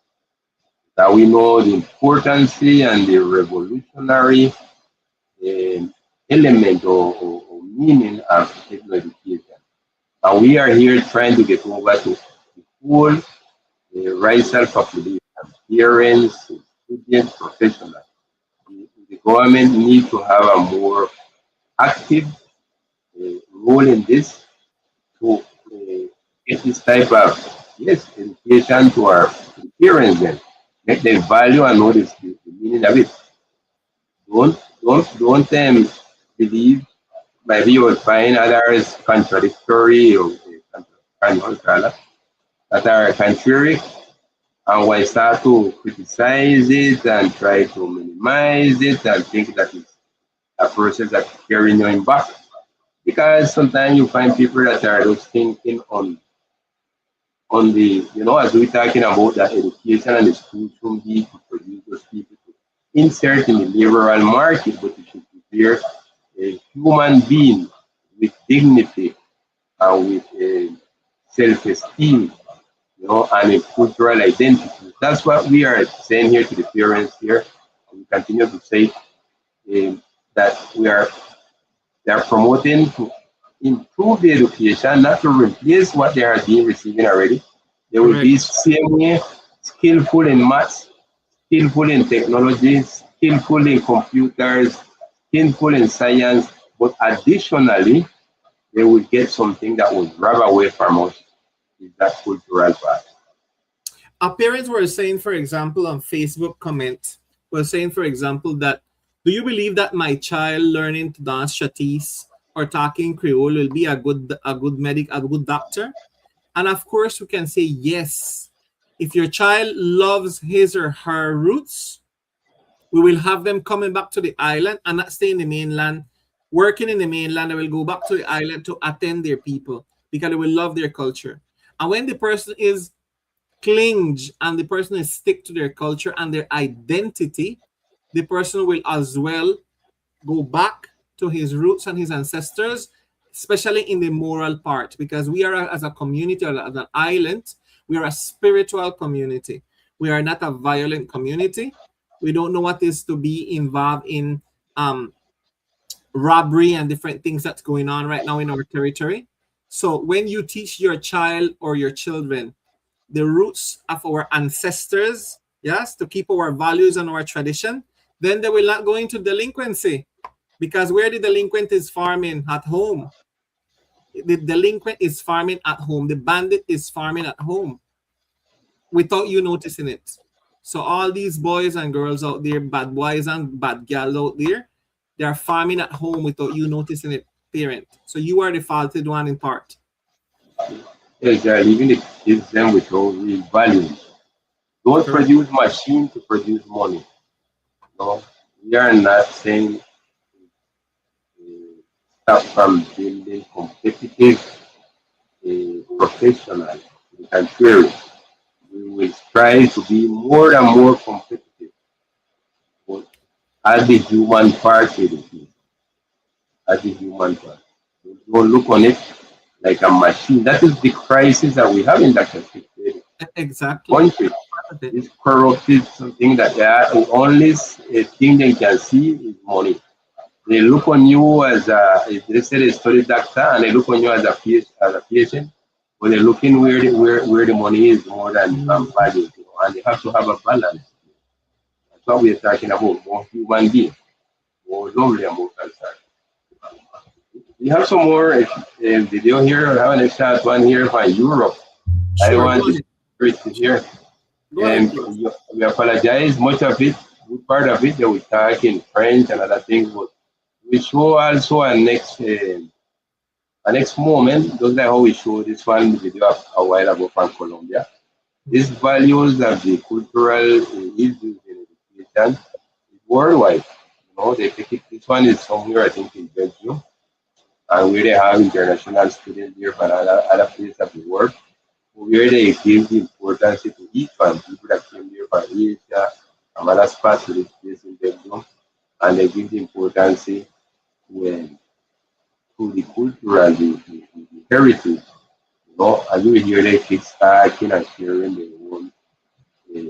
that we know the importance and the revolutionary element or meaning of education. And we are here trying to get over to the whole Raizal population, parents, students, professionals. The government needs to have a more active role in this to get this type of education to our parents then. Make them value and notice the meaning of it. Don't believe maybe you will find others contradictory or that are contrary, and when start to criticize it and try to minimize it and think that it's a process that carrying you back. Because sometimes you find people that are just thinking on the, as we're talking about that education and the schools should be to produce those people to insert in the liberal market, but it should prepare a human being with dignity and with self-esteem, and a cultural identity. That's what we are saying here to the parents here. We continue to say that they are promoting to improve the education, not to replace what they are being receiving already. They will be same way skillful in maths, skillful in technology, skillful in computers, skillful in science, but additionally, they will get something that will grab away from us, is that cultural part. Our parents were saying, for example, on Facebook comment, were saying, for example, that do you believe that my child learning to dance chatis or talking Creole will be a good medic, a good doctor? And of course, we can say yes. If your child loves his or her roots, we will have them coming back to the island and not stay in the mainland, working in the mainland. They will go back to the island to attend their people because they will love their culture. And when the person is clinge and the person is stick to their culture and their identity, the person will as well go back to his roots and his ancestors, especially in the moral part, because we are, as a community or as an island, we are a spiritual community. We are not a violent community. We don't know what is to be involved in robbery and different things that's going on right now in our territory. So when you teach your child or your children the roots of our ancestors, yes, to keep our values and our tradition, then they will not go into delinquency. Because where the delinquent is farming? At home. The delinquent is farming at home. The bandit is farming at home without you noticing it. So all these boys and girls out there, bad boys and bad girls out there, they are farming at home without you noticing it, parent. So you are the faulted one in part. Yes, they are leaving the kids them with all real values. Don't Correct. produce machine to produce money. No, we are not saying stop from building competitive professional and careers. We will strive to be more and more competitive, but as the human part of it, as the human part. Don't look on it like a machine. That is the crisis that we have in that Exactly. country. It's corrupted, something that they are the only thing they can see is money. They look on you as if they say they study doctor, and they look on you as a patient, but they're looking where the money is more than value, and they have to have a balance. That's what we're talking about, more human being, more lovely and more concern. We have some more video here. I have an extra one here from Europe. I don't Sure, want go to ahead. read it here. Go ahead, please. We apologize. Much of it, good part of it, that we talk in French and other things, but we show also a next moment, just like how we showed this one video a while ago from Colombia. These values of the cultural issues in education is worldwide. You know, they take it. This one is somewhere I think in Belgium, and where they have international students here from other places of the world, where they give the importance to each one. People that came here from Asia, from other spots to this place in Belgium, and they give the importance when to the culture and the heritage. You know, and you hear the kids talking and sharing their own uh,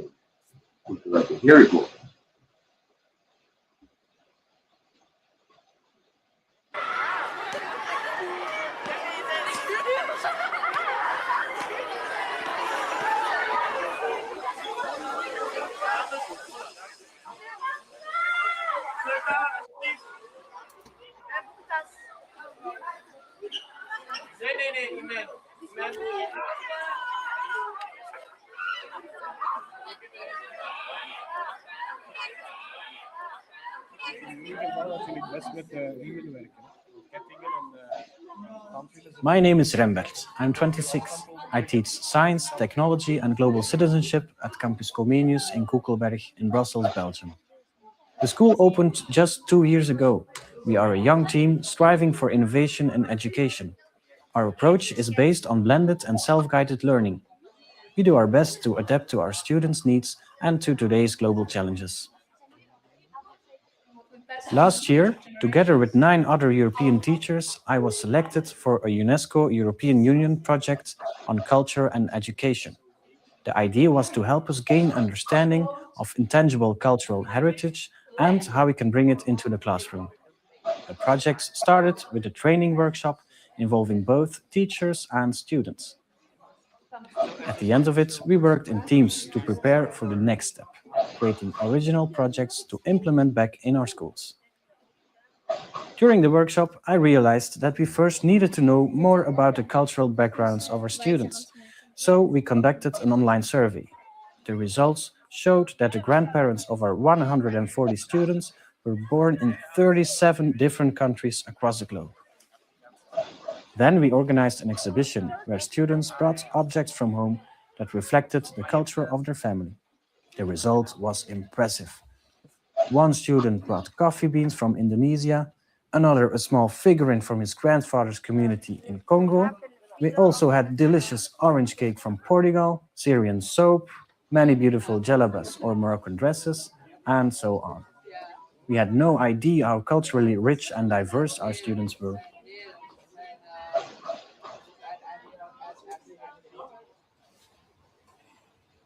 cultural heritage. My name is Rembert. I'm 26. I teach science, technology, and global citizenship at Campus Comenius in Koekelberg in Brussels, Belgium. The school opened just 2 years ago. We are a young team striving for innovation in education. Our approach is based on blended and self-guided learning. We do our best to adapt to our students' needs and to today's global challenges. Last year, together with 9 other European teachers, I was selected for a UNESCO European Union project on culture and education. The idea was to help us gain understanding of intangible cultural heritage and how we can bring it into the classroom. The project started with a training workshop involving both teachers and students. At the end of it, we worked in teams to prepare for the next step, creating original projects to implement back in our schools. During the workshop, I realized that we first needed to know more about the cultural backgrounds of our students, so we conducted an online survey. The results showed that the grandparents of our 140 students were born in 37 different countries across the globe. Then we organized an exhibition where students brought objects from home that reflected the culture of their family. The result was impressive. One student brought coffee beans from Indonesia, another a small figurine from his grandfather's community in Congo. We also had delicious orange cake from Portugal, Syrian soap, many beautiful jalabas or Moroccan dresses, and so on. We had no idea how culturally rich and diverse our students were.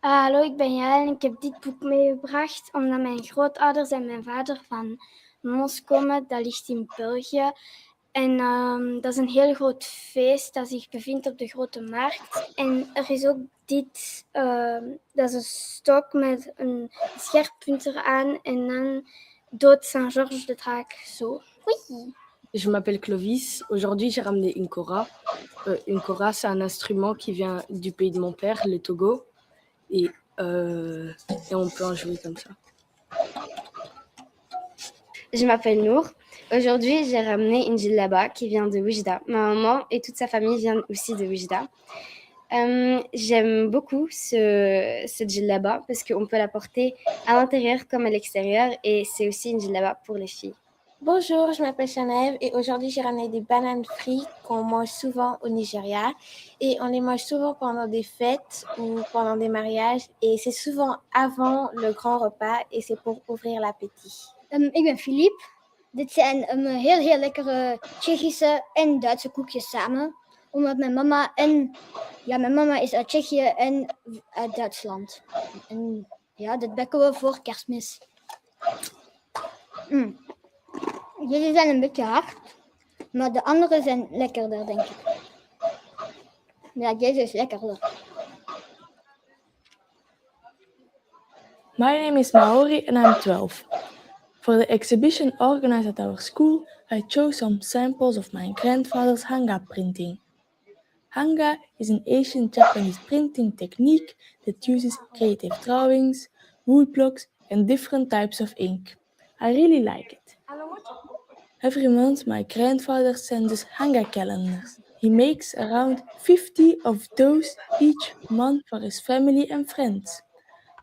Hallo, ik ben Jael en ik heb dit boek meegebracht omdat mijn grootouders en mijn vader van Mons komen. Dat ligt in België. En dat is een heel groot feest dat zich bevindt op de Grote Markt. En er is ook dit, dat is een stok met een scherppunter aan en dan dood Saint-Georges de draak. Zo. Oui. Je m'appelle Clovis. Aujourd'hui, j'ai ramené une kora. Une kora, c'est un instrument qui vient du pays de mon père, le Togo. Et on peut en jouer comme ça. Je m'appelle Nour. Aujourd'hui, j'ai ramené une djellaba qui vient de Oujda. Ma maman et toute sa famille viennent aussi de Oujda. J'aime beaucoup cette djellaba parce qu'on peut la porter à l'intérieur comme à l'extérieur et c'est aussi une djellaba pour les filles. Bonjour, je m'appelle Chanève et aujourd'hui j'ai ramené des bananes frites qu'on mange souvent au Nigeria et on les mange souvent pendant des fêtes ou pendant des mariages et c'est souvent avant le grand repas et c'est pour ouvrir l'appétit. Ik ben Philippe. Dit zijn heel lekkere Tsjechische en Duitse koekjes samen. Omdat mijn mama is uit Tsjechië en uit Duitsland. En ja, dit bakken we voor Kerstmis. Deze zijn een beetje hard, maar de andere zijn lekkerder, denk ik. Ja, deze is lekkerder. My name is Maori and I'm 12. For the exhibition organized at our school, I chose some samples of my grandfather's hanga printing. Hanga is an ancient Japanese printing technique that uses creative drawings, wood blocks and different types of ink. I really like it. Every month my grandfather sends us hanga calendars. He makes around 50 of those each month for his family and friends.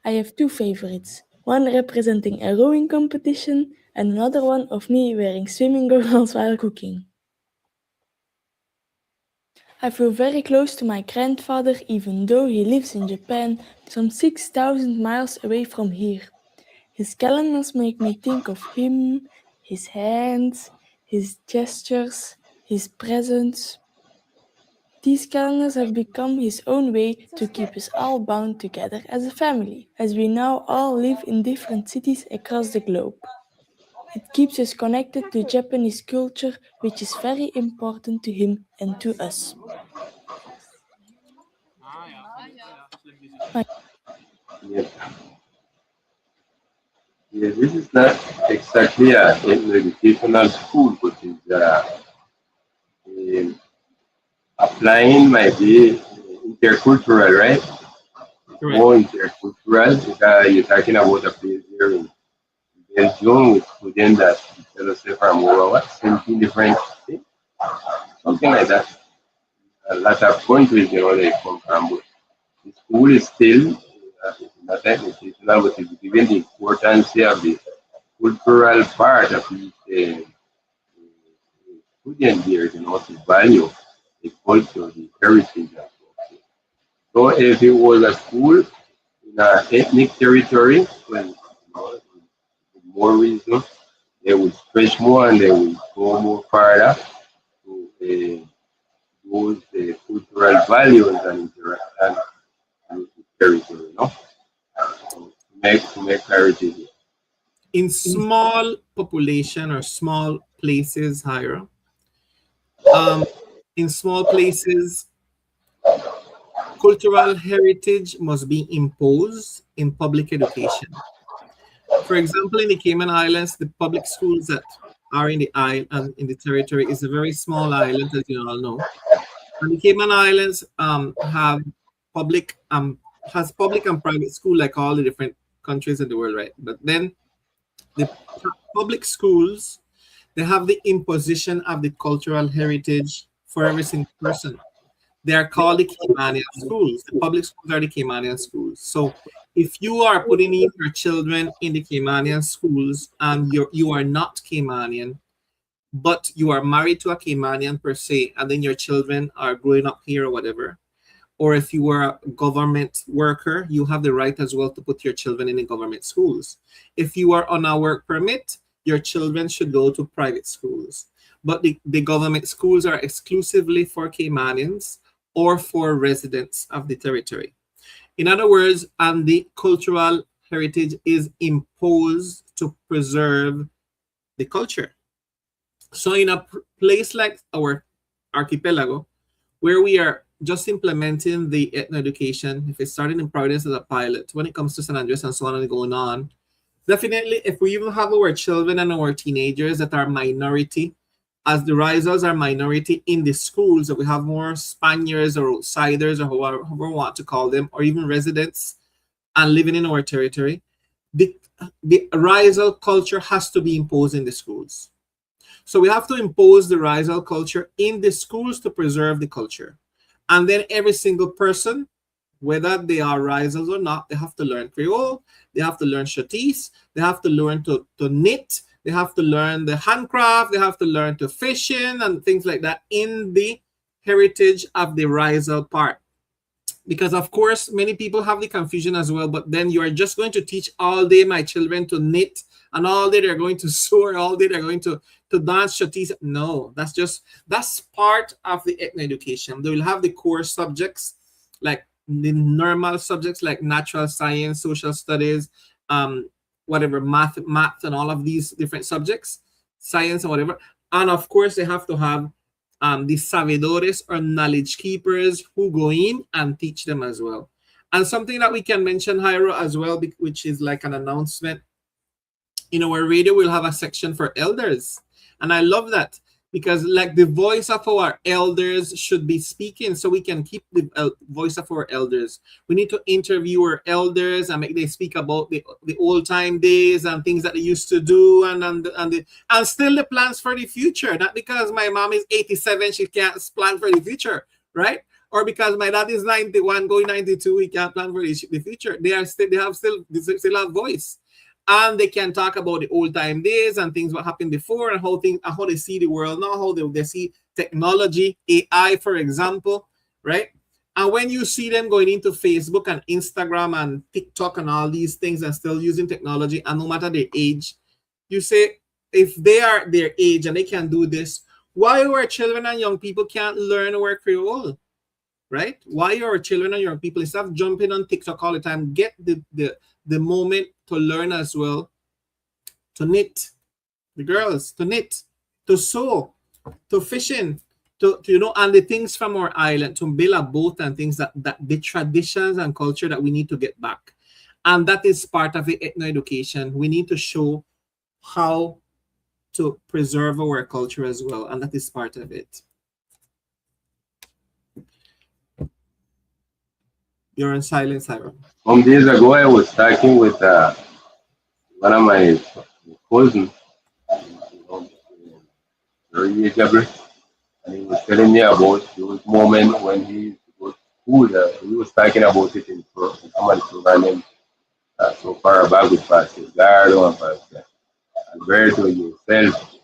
I have two favorites, one representing a rowing competition and another one of me wearing swimming goggles while cooking. I feel very close to my grandfather even though he lives in Japan, some 6,000 miles away from here. His calendars make me think of him, his hands, his gestures, his presence. These calendars have become his own way to keep us all bound together as a family, as we now all live in different cities across the globe. It keeps us connected to Japanese culture, which is very important to him and to us. Yeah, this is not exactly an ethno-educational school, but it's applying might be intercultural, right? Correct. More intercultural because you're talking about a place here in Belgium with students that tell us from over 17 different states, something like that. A lot of countries, they come from. But the school is still not educational, but it's given the importance of the cultural part of the student here, to value the culture, the heritage. So if it was a school in an ethnic territory, well, with more reason, they would stretch more and they would go more further to those cultural values and interact with the territory, to make clarity here. In small population or small places, higher, in small places, cultural heritage must be imposed in public education. For example, in the Cayman Islands, the public schools that are in the island and in the territory is a very small island, as you all know. And the Cayman Islands have public and private school like all the different countries in the world, right? But then the public schools, they have the imposition of the cultural heritage for every single person. They are called the Caymanian schools. The public schools are the Caymanian schools. So if you are putting in your children in the Caymanian schools and you are not Caymanian, but you are married to a Caymanian per se, and then your children are growing up here or whatever, or if you are a government worker, you have the right as well to put your children in the government schools. If you are on a work permit, your children should go to private schools. But the government schools are exclusively for Caymanians or for residents of the territory. In other words, and the cultural heritage is imposed to preserve the culture. So in place like our archipelago, where we are just implementing the ethno-education, if it's starting in Providence as a pilot, when it comes to San Andres and so on and going on, definitely if we even have our children and our teenagers that are minority, as the Raizales are minority in the schools, that we have more Spaniards or outsiders or however we want to call them, or even residents and living in our territory, the Raizal culture has to be imposed in the schools. So we have to impose the Raizal culture in the schools to preserve the culture. And then every single person, whether they are Raizals or not, they have to learn Creole, they have to learn Chatis, they have to learn to knit, they have to learn the handcraft, they have to learn to fishing and things like that in the heritage of the Raizal part. Because of course, many people have the confusion as well, but then you are just going to teach all day my children to knit, and all day they're going to sew, all day they're going to dance Chatis. No, that's part of the ethno-education. They will have the core subjects, like the normal subjects like natural science, social studies, whatever, math and all of these different subjects, science and whatever. And of course, they have to have the sabedores or knowledge keepers who go in and teach them as well. And something that we can mention, Jairo, as well, which is like an announcement, in our radio, we'll have a section for elders. And I love that, because like the voice of our elders should be speaking, so we can keep the voice of our elders. We need to interview our elders and make them speak about the old time days and things that they used to do, and still the plans for the future. Not because my mom is 87, she can't plan for the future, right? Or because my dad is 91, going 92, we can't plan for the future. They still have voice. And they can talk about the old time days and things what happened before, and how they see the world now, how they see technology, AI, for example, right? And when you see them going into Facebook and Instagram and TikTok and all these things and still using technology, and no matter their age, you say, if they are their age and they can do this, why our children and young people can't learn our Creole, right? Why our children and young people, instead of jumping on TikTok all the time, get the moment to learn as well, to knit, the girls, to knit, to sew, to fishing, to and the things from our island, to build a boat and things that the traditions and culture that we need to get back. And that is part of the ethno-education. We need to show how to preserve our culture as well, and that is part of it. You're in silence, Hiram. Some days ago, I was talking with one of my cousins, very ageable, and he was telling me about those moments when he was school. He was talking about it in common program so far back with Pastor Gardo and Pastor Alberto yourself,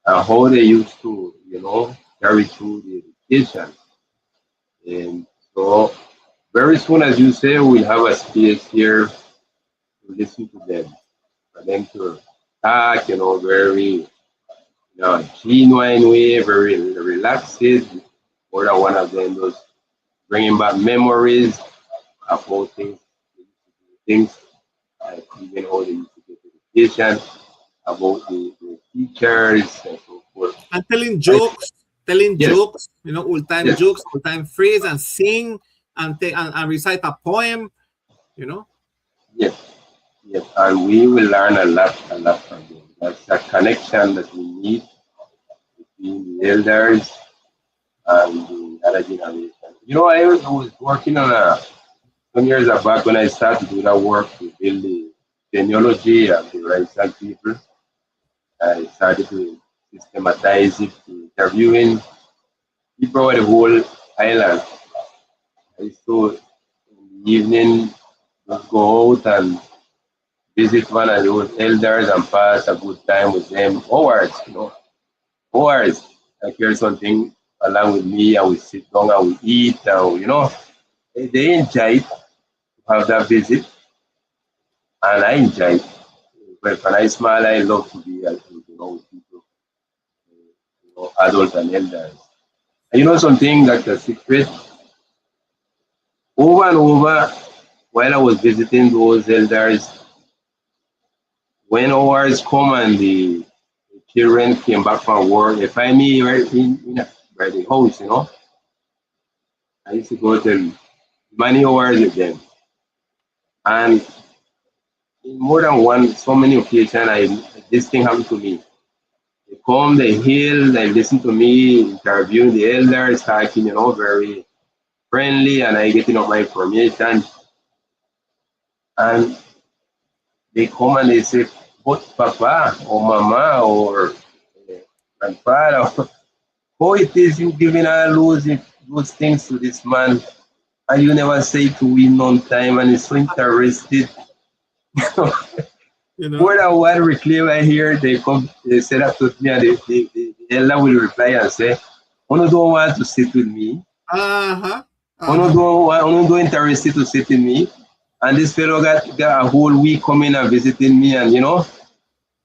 and how they used to, carry through the education. And so, very soon, as you say, we'll have a space here to listen to them, for them to talk, very genuine way, very relaxed. More than one of them was bringing back memories about things like even how they used to get education, about the teachers and so forth. And telling jokes, jokes, old-time Yes. jokes, old-time phrase, and sing and recite a poem, Yes, and we will learn a lot from them. That's a connection that we need between the elders and the other generation. I was working on some years back when I started to do that work to build the genealogy of the Raizal people. I started to systematize it, interviewing people over the whole island. I used to, in the evening, just go out and visit one of those elders and pass a good time with them. Hours. Like here's something along with me, and we sit down and we eat, and they enjoy it to have that visit, and I enjoy it. But when I smile, I love to be with people, adults and elders. And something that's a secret. Over and over, while I was visiting those elders, when hours come and the children came back from work, they find me right by the house, you know. I used to go to many hours with them. And in more than one, so many occasions, this thing happened to me. They come, they heal, they listen to me, interviewing the elders, talking, you know, very friendly, and I getting up my information. And they come and they say, but Papa or Mama or Grandfather, how it is you giving all those things to this man, and you never say to him on time, and he's so interested. You know? More than one reclaim I hear, they come, they say that to me, and the elder will reply and say, "Ono don't want to sit with me. Ono don't interested to sit with me." And this fellow got a whole week coming and visiting me, and you know,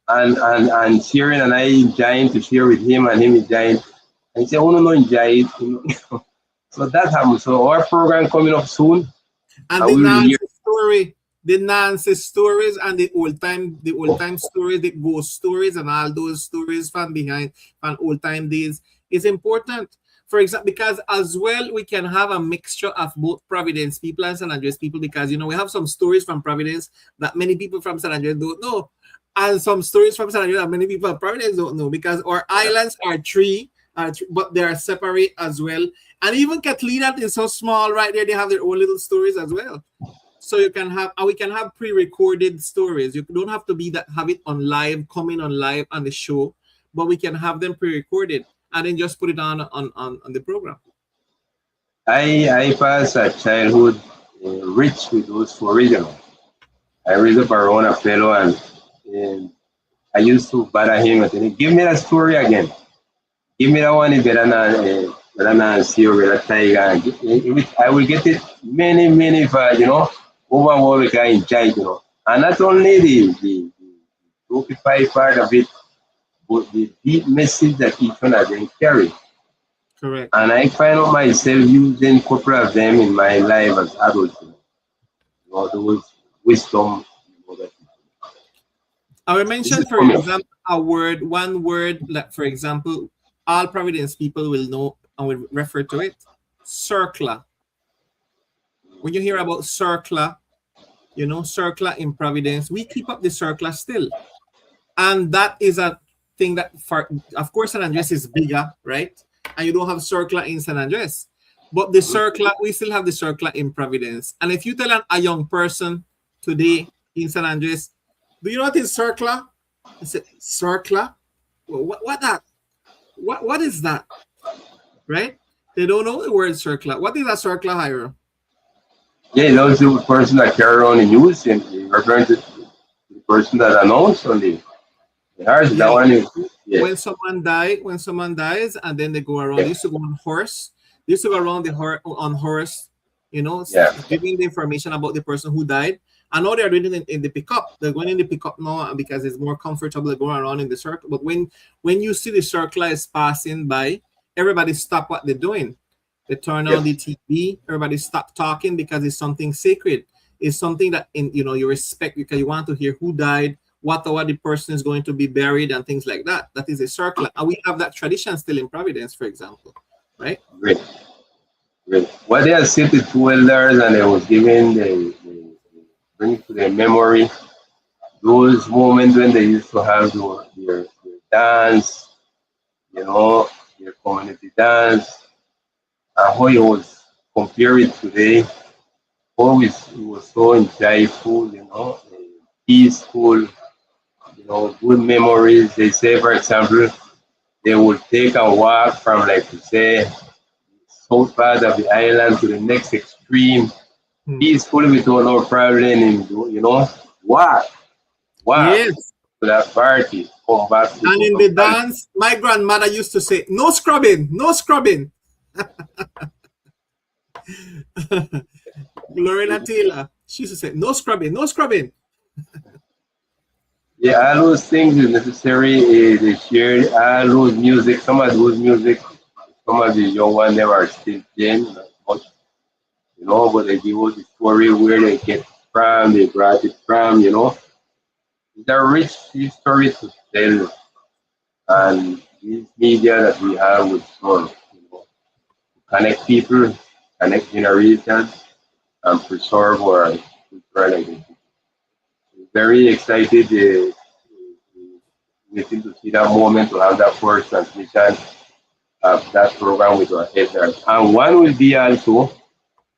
and sharing, and I enjoying to share with him, and him enjoying. And he said, "Oh no, enjoy it." You know? So that happens. So our program coming up soon. And the Nancy story, the Nancy stories, and the old time stories, the ghost stories, and all those stories from old time days is important. For example, because as well we can have a mixture of both Providence people and San Andres people, because you know we have some stories from Providence that many people from San Andres don't know, and some stories from San Andres that many people from Providence don't know, because our islands are three, but they are separate as well. And even Catalina is so small right there; they have their own little stories as well. So you can have, we can have pre-recorded stories. You don't have to have it on live, coming on live on the show, but we can have them pre-recorded and then just put it on the program. I passed a childhood rich with those stories, you know. I raised up around a fellow, and I used to bother him and say, "Give me that story again. Give me that one in better see or better tiger." I will get it many, you know, over what we can enjoy, you know. And not only the occupy part of it, but the deep message that each one of them carry. Correct. And I find out myself using a couple of them in my life as adults. You know, those wisdom. You know, that I will mention, for example, one word, like for example, all Providence people will know and will refer to it. Circla. When you hear about circla, you know, circla in Providence, we keep up the circla still. And that is a thing that, of course, San Andres is bigger, right? And you don't have circla in San Andres. But the circla, we still have the circla in Providence. And if you tell a young person today in San Andres, do you know what is circla? I said, circla? Well, what that? What is that? Right? They don't know the word circla. What is a circla, Hiram? Yeah, those the person that carry on the news, and referring to the person that announced on the house. That one is, yeah. When someone dies, and then they go around. They used to go on horse. They used to go around on horse, you know, giving the information about the person who died. I know they're doing it in the pickup. They're going in the pickup now because it's more comfortable going around in the circle. But when you see the circle is passing by, everybody stop what they're doing. They turn on the TV. Everybody stop talking because it's something sacred. It's something that you respect, because you want to hear who died, what the person is going to be buried, and things like that. That is a circle, and we have that tradition still in Providence, for example, right? Great. What they are said to two elders, and they was given the bring to their memory those moments when they used to have their dance, you know, their community dance, and how it was compared today. Always it was so joyful, you know, peaceful, you know, good memories. They say, for example, they would take a walk from, like to say, south part of the island to the next extreme, peacefully without no problem, and, you know, walk. Yes. To that party, come back. And in the dance, my grandmother used to say, "No scrubbing, no scrubbing." Lorena Taylor, she used to say, "No scrubbing, no scrubbing." Yeah, all those things is necessary. They share all those music. Some of those music, some of the young ones never still playing much, you know, but they give us the story where they get from, they brought it from, you know. It's a rich history to tell. And this media that we have would serve, connect people, connect generations, and preserve our cultural identity. Very excited, waiting to see that moment to have that first transmission of that program with our elders. And one will be also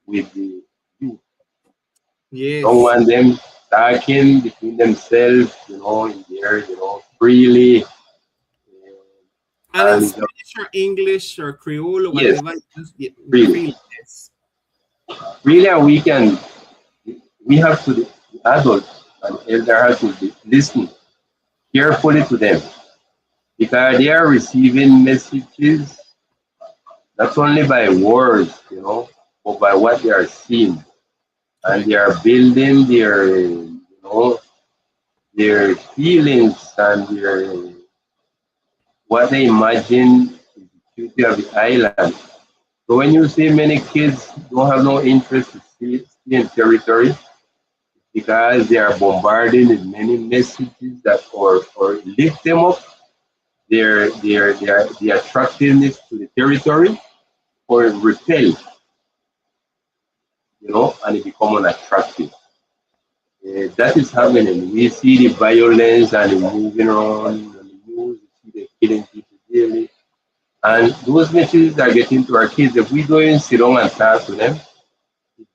with the youth. Yes. Don't want them talking between themselves, in there, freely. And in Spanish or English or Creole or yes, whatever. really. Yes. Really, we have to, the adults and elders have to listen carefully to them, because they are receiving messages not only by words, but by what they are seeing. And they are building their feelings and what they imagine is the beauty of the island. So when you see many kids don't have no interest to stay in territory, because they are bombarded with many messages that or lift them up, their the attractiveness to the territory, or repel, and it become unattractive. That is happening. We see the violence and the moving around and the news, we see the killing people daily. And those messages are getting to our kids. If we don't sit down and talk to them,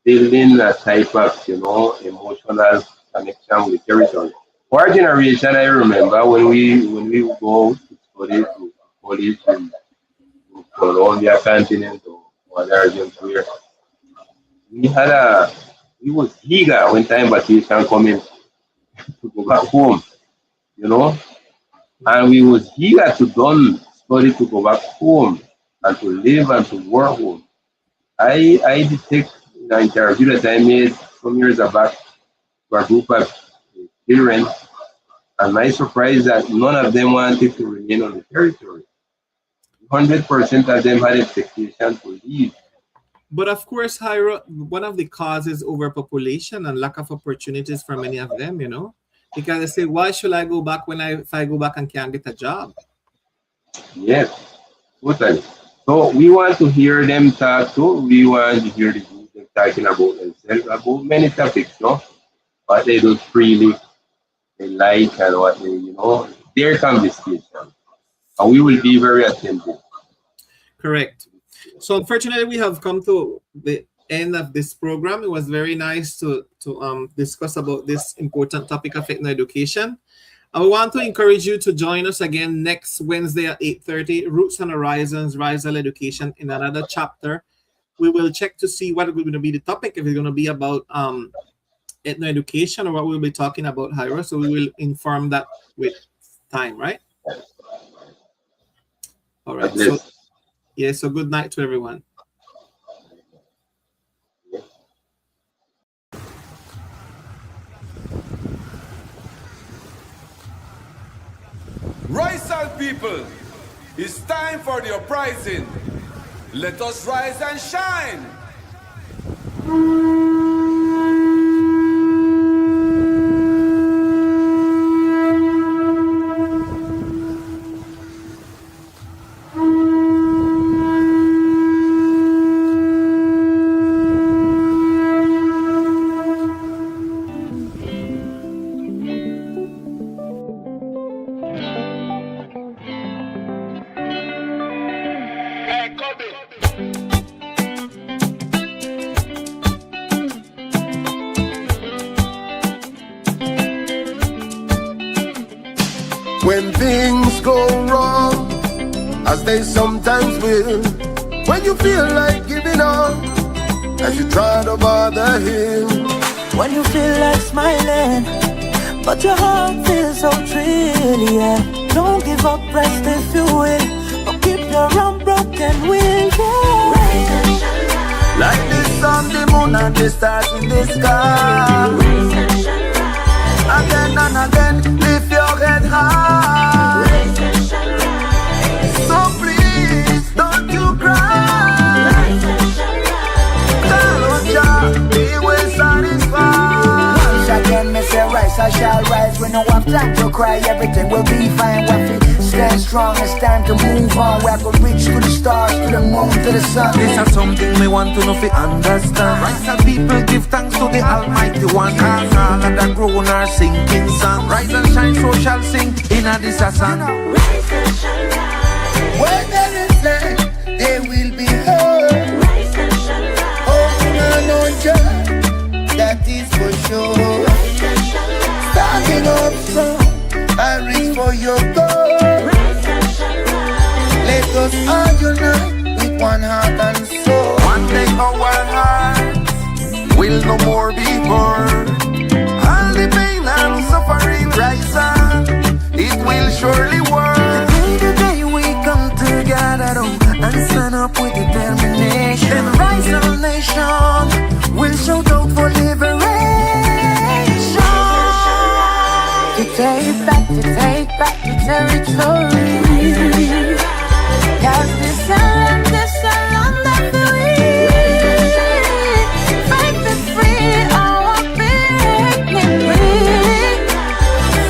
building a type of, emotional connection with the territory. For our generation, I remember when we go to study to college in Colombia continent or other regions where we was eager when time vacation coming to go back home, and we was eager to done study to go back home and to live and to work home. I did take the interview that I made some years back to a group of children, and I surprised that none of them wanted to remain on the territory. 100% of them had expectation to leave. But of course, Hyra, one of the causes overpopulation and lack of opportunities for many of them, because they say, why should I go back if I go back and can't get a job? Yes, totally. So we want to hear them talk too. We want to hear the group talking about themselves, about many topics, what they do freely, they like, and what they, their conversation. And we will be very attentive. Correct. So unfortunately, we have come to the end of this program. It was very nice to discuss about this important topic of ethno-education. I want to encourage you to join us again next Wednesday at 8:30, Roots and Horizons, Raizales Education, in another chapter. We will check to see what is going to be the topic, if it's going to be about ethno-education or what we'll be talking about, Hyra. So we will inform that with time, right? All right. So, yeah, so good night to everyone. Raizal people, it's time for the uprising. Let us rise and shine. When things go wrong, as they sometimes will, when you feel like giving up, as you trot over the hill, when you feel like smiling, but your heart feels so thrilly, yeah. Don't give up, rest if you will, but keep your unbroken will, yeah. like the sun, the moon, and the stars in the sky. Again and again, lift your head high. So please, don't you cry. He will satisfy. Once again, me say rise, I shall rise. When no have time to cry, everything will be fine. What we stand strong, it's time to move on. We are gonna reach to the stars, to the moon, to the sun. This is something we want to know if you understand. Rise and people give thanks to the Almighty One. Cause all of the grown are singing song. Rise and shine, so shall sing in a this a song. Rise and shine light. Where there is light, there will be hope. Rise and shine light. Oh, no joy, that is for sure. Rise and shine light. Standing up strong, I reach for your goal. Rise and shine light. Let us all unite with one heart and soul. One day our hearts will no more be hurt. All the pain and suffering rise up, it will surely work. The day we come together and stand up with determination, then Raizales will shout out for liberation. To take back the territory. Cause this land that we fight the free, our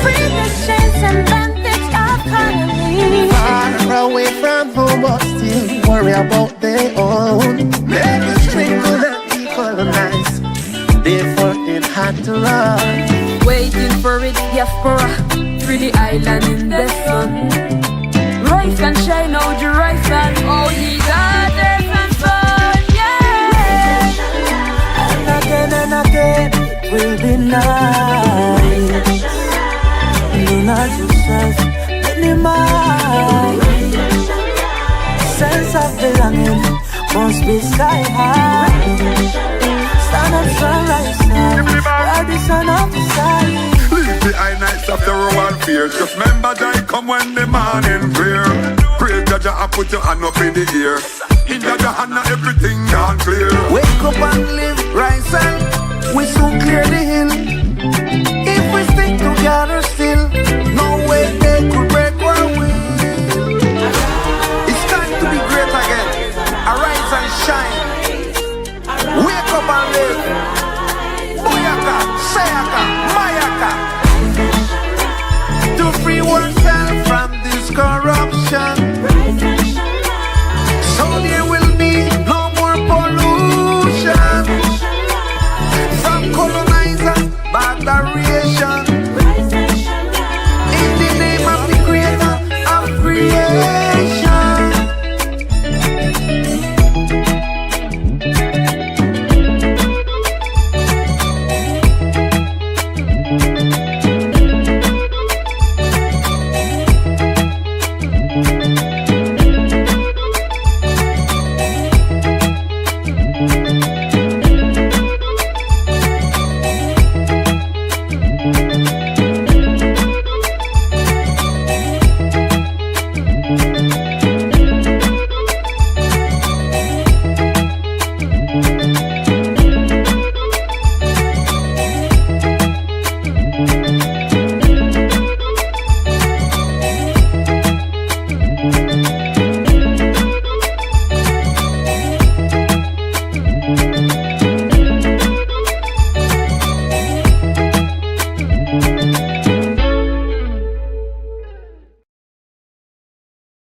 free the chains and bandage of colony. Far away from home, but still worry about their own. Never strangle and decolonize, therefore it had to run. Waiting for its diaspora through the island in the sun. Rise and shine out your rise and all ye daughters and sons, yeah. And again, it will be nice. Do not yourself minimize. Sense of belonging must be sky high. Stand up strong, rise up, where the sun of the side. Leave the eye nights of the row and fears. Just remember joy come when the morning clear. Praise Jah and put your hand up in the air. In Jah hand everything gone clear. Wake up and live, rise and we soon clear the hill. If we stick together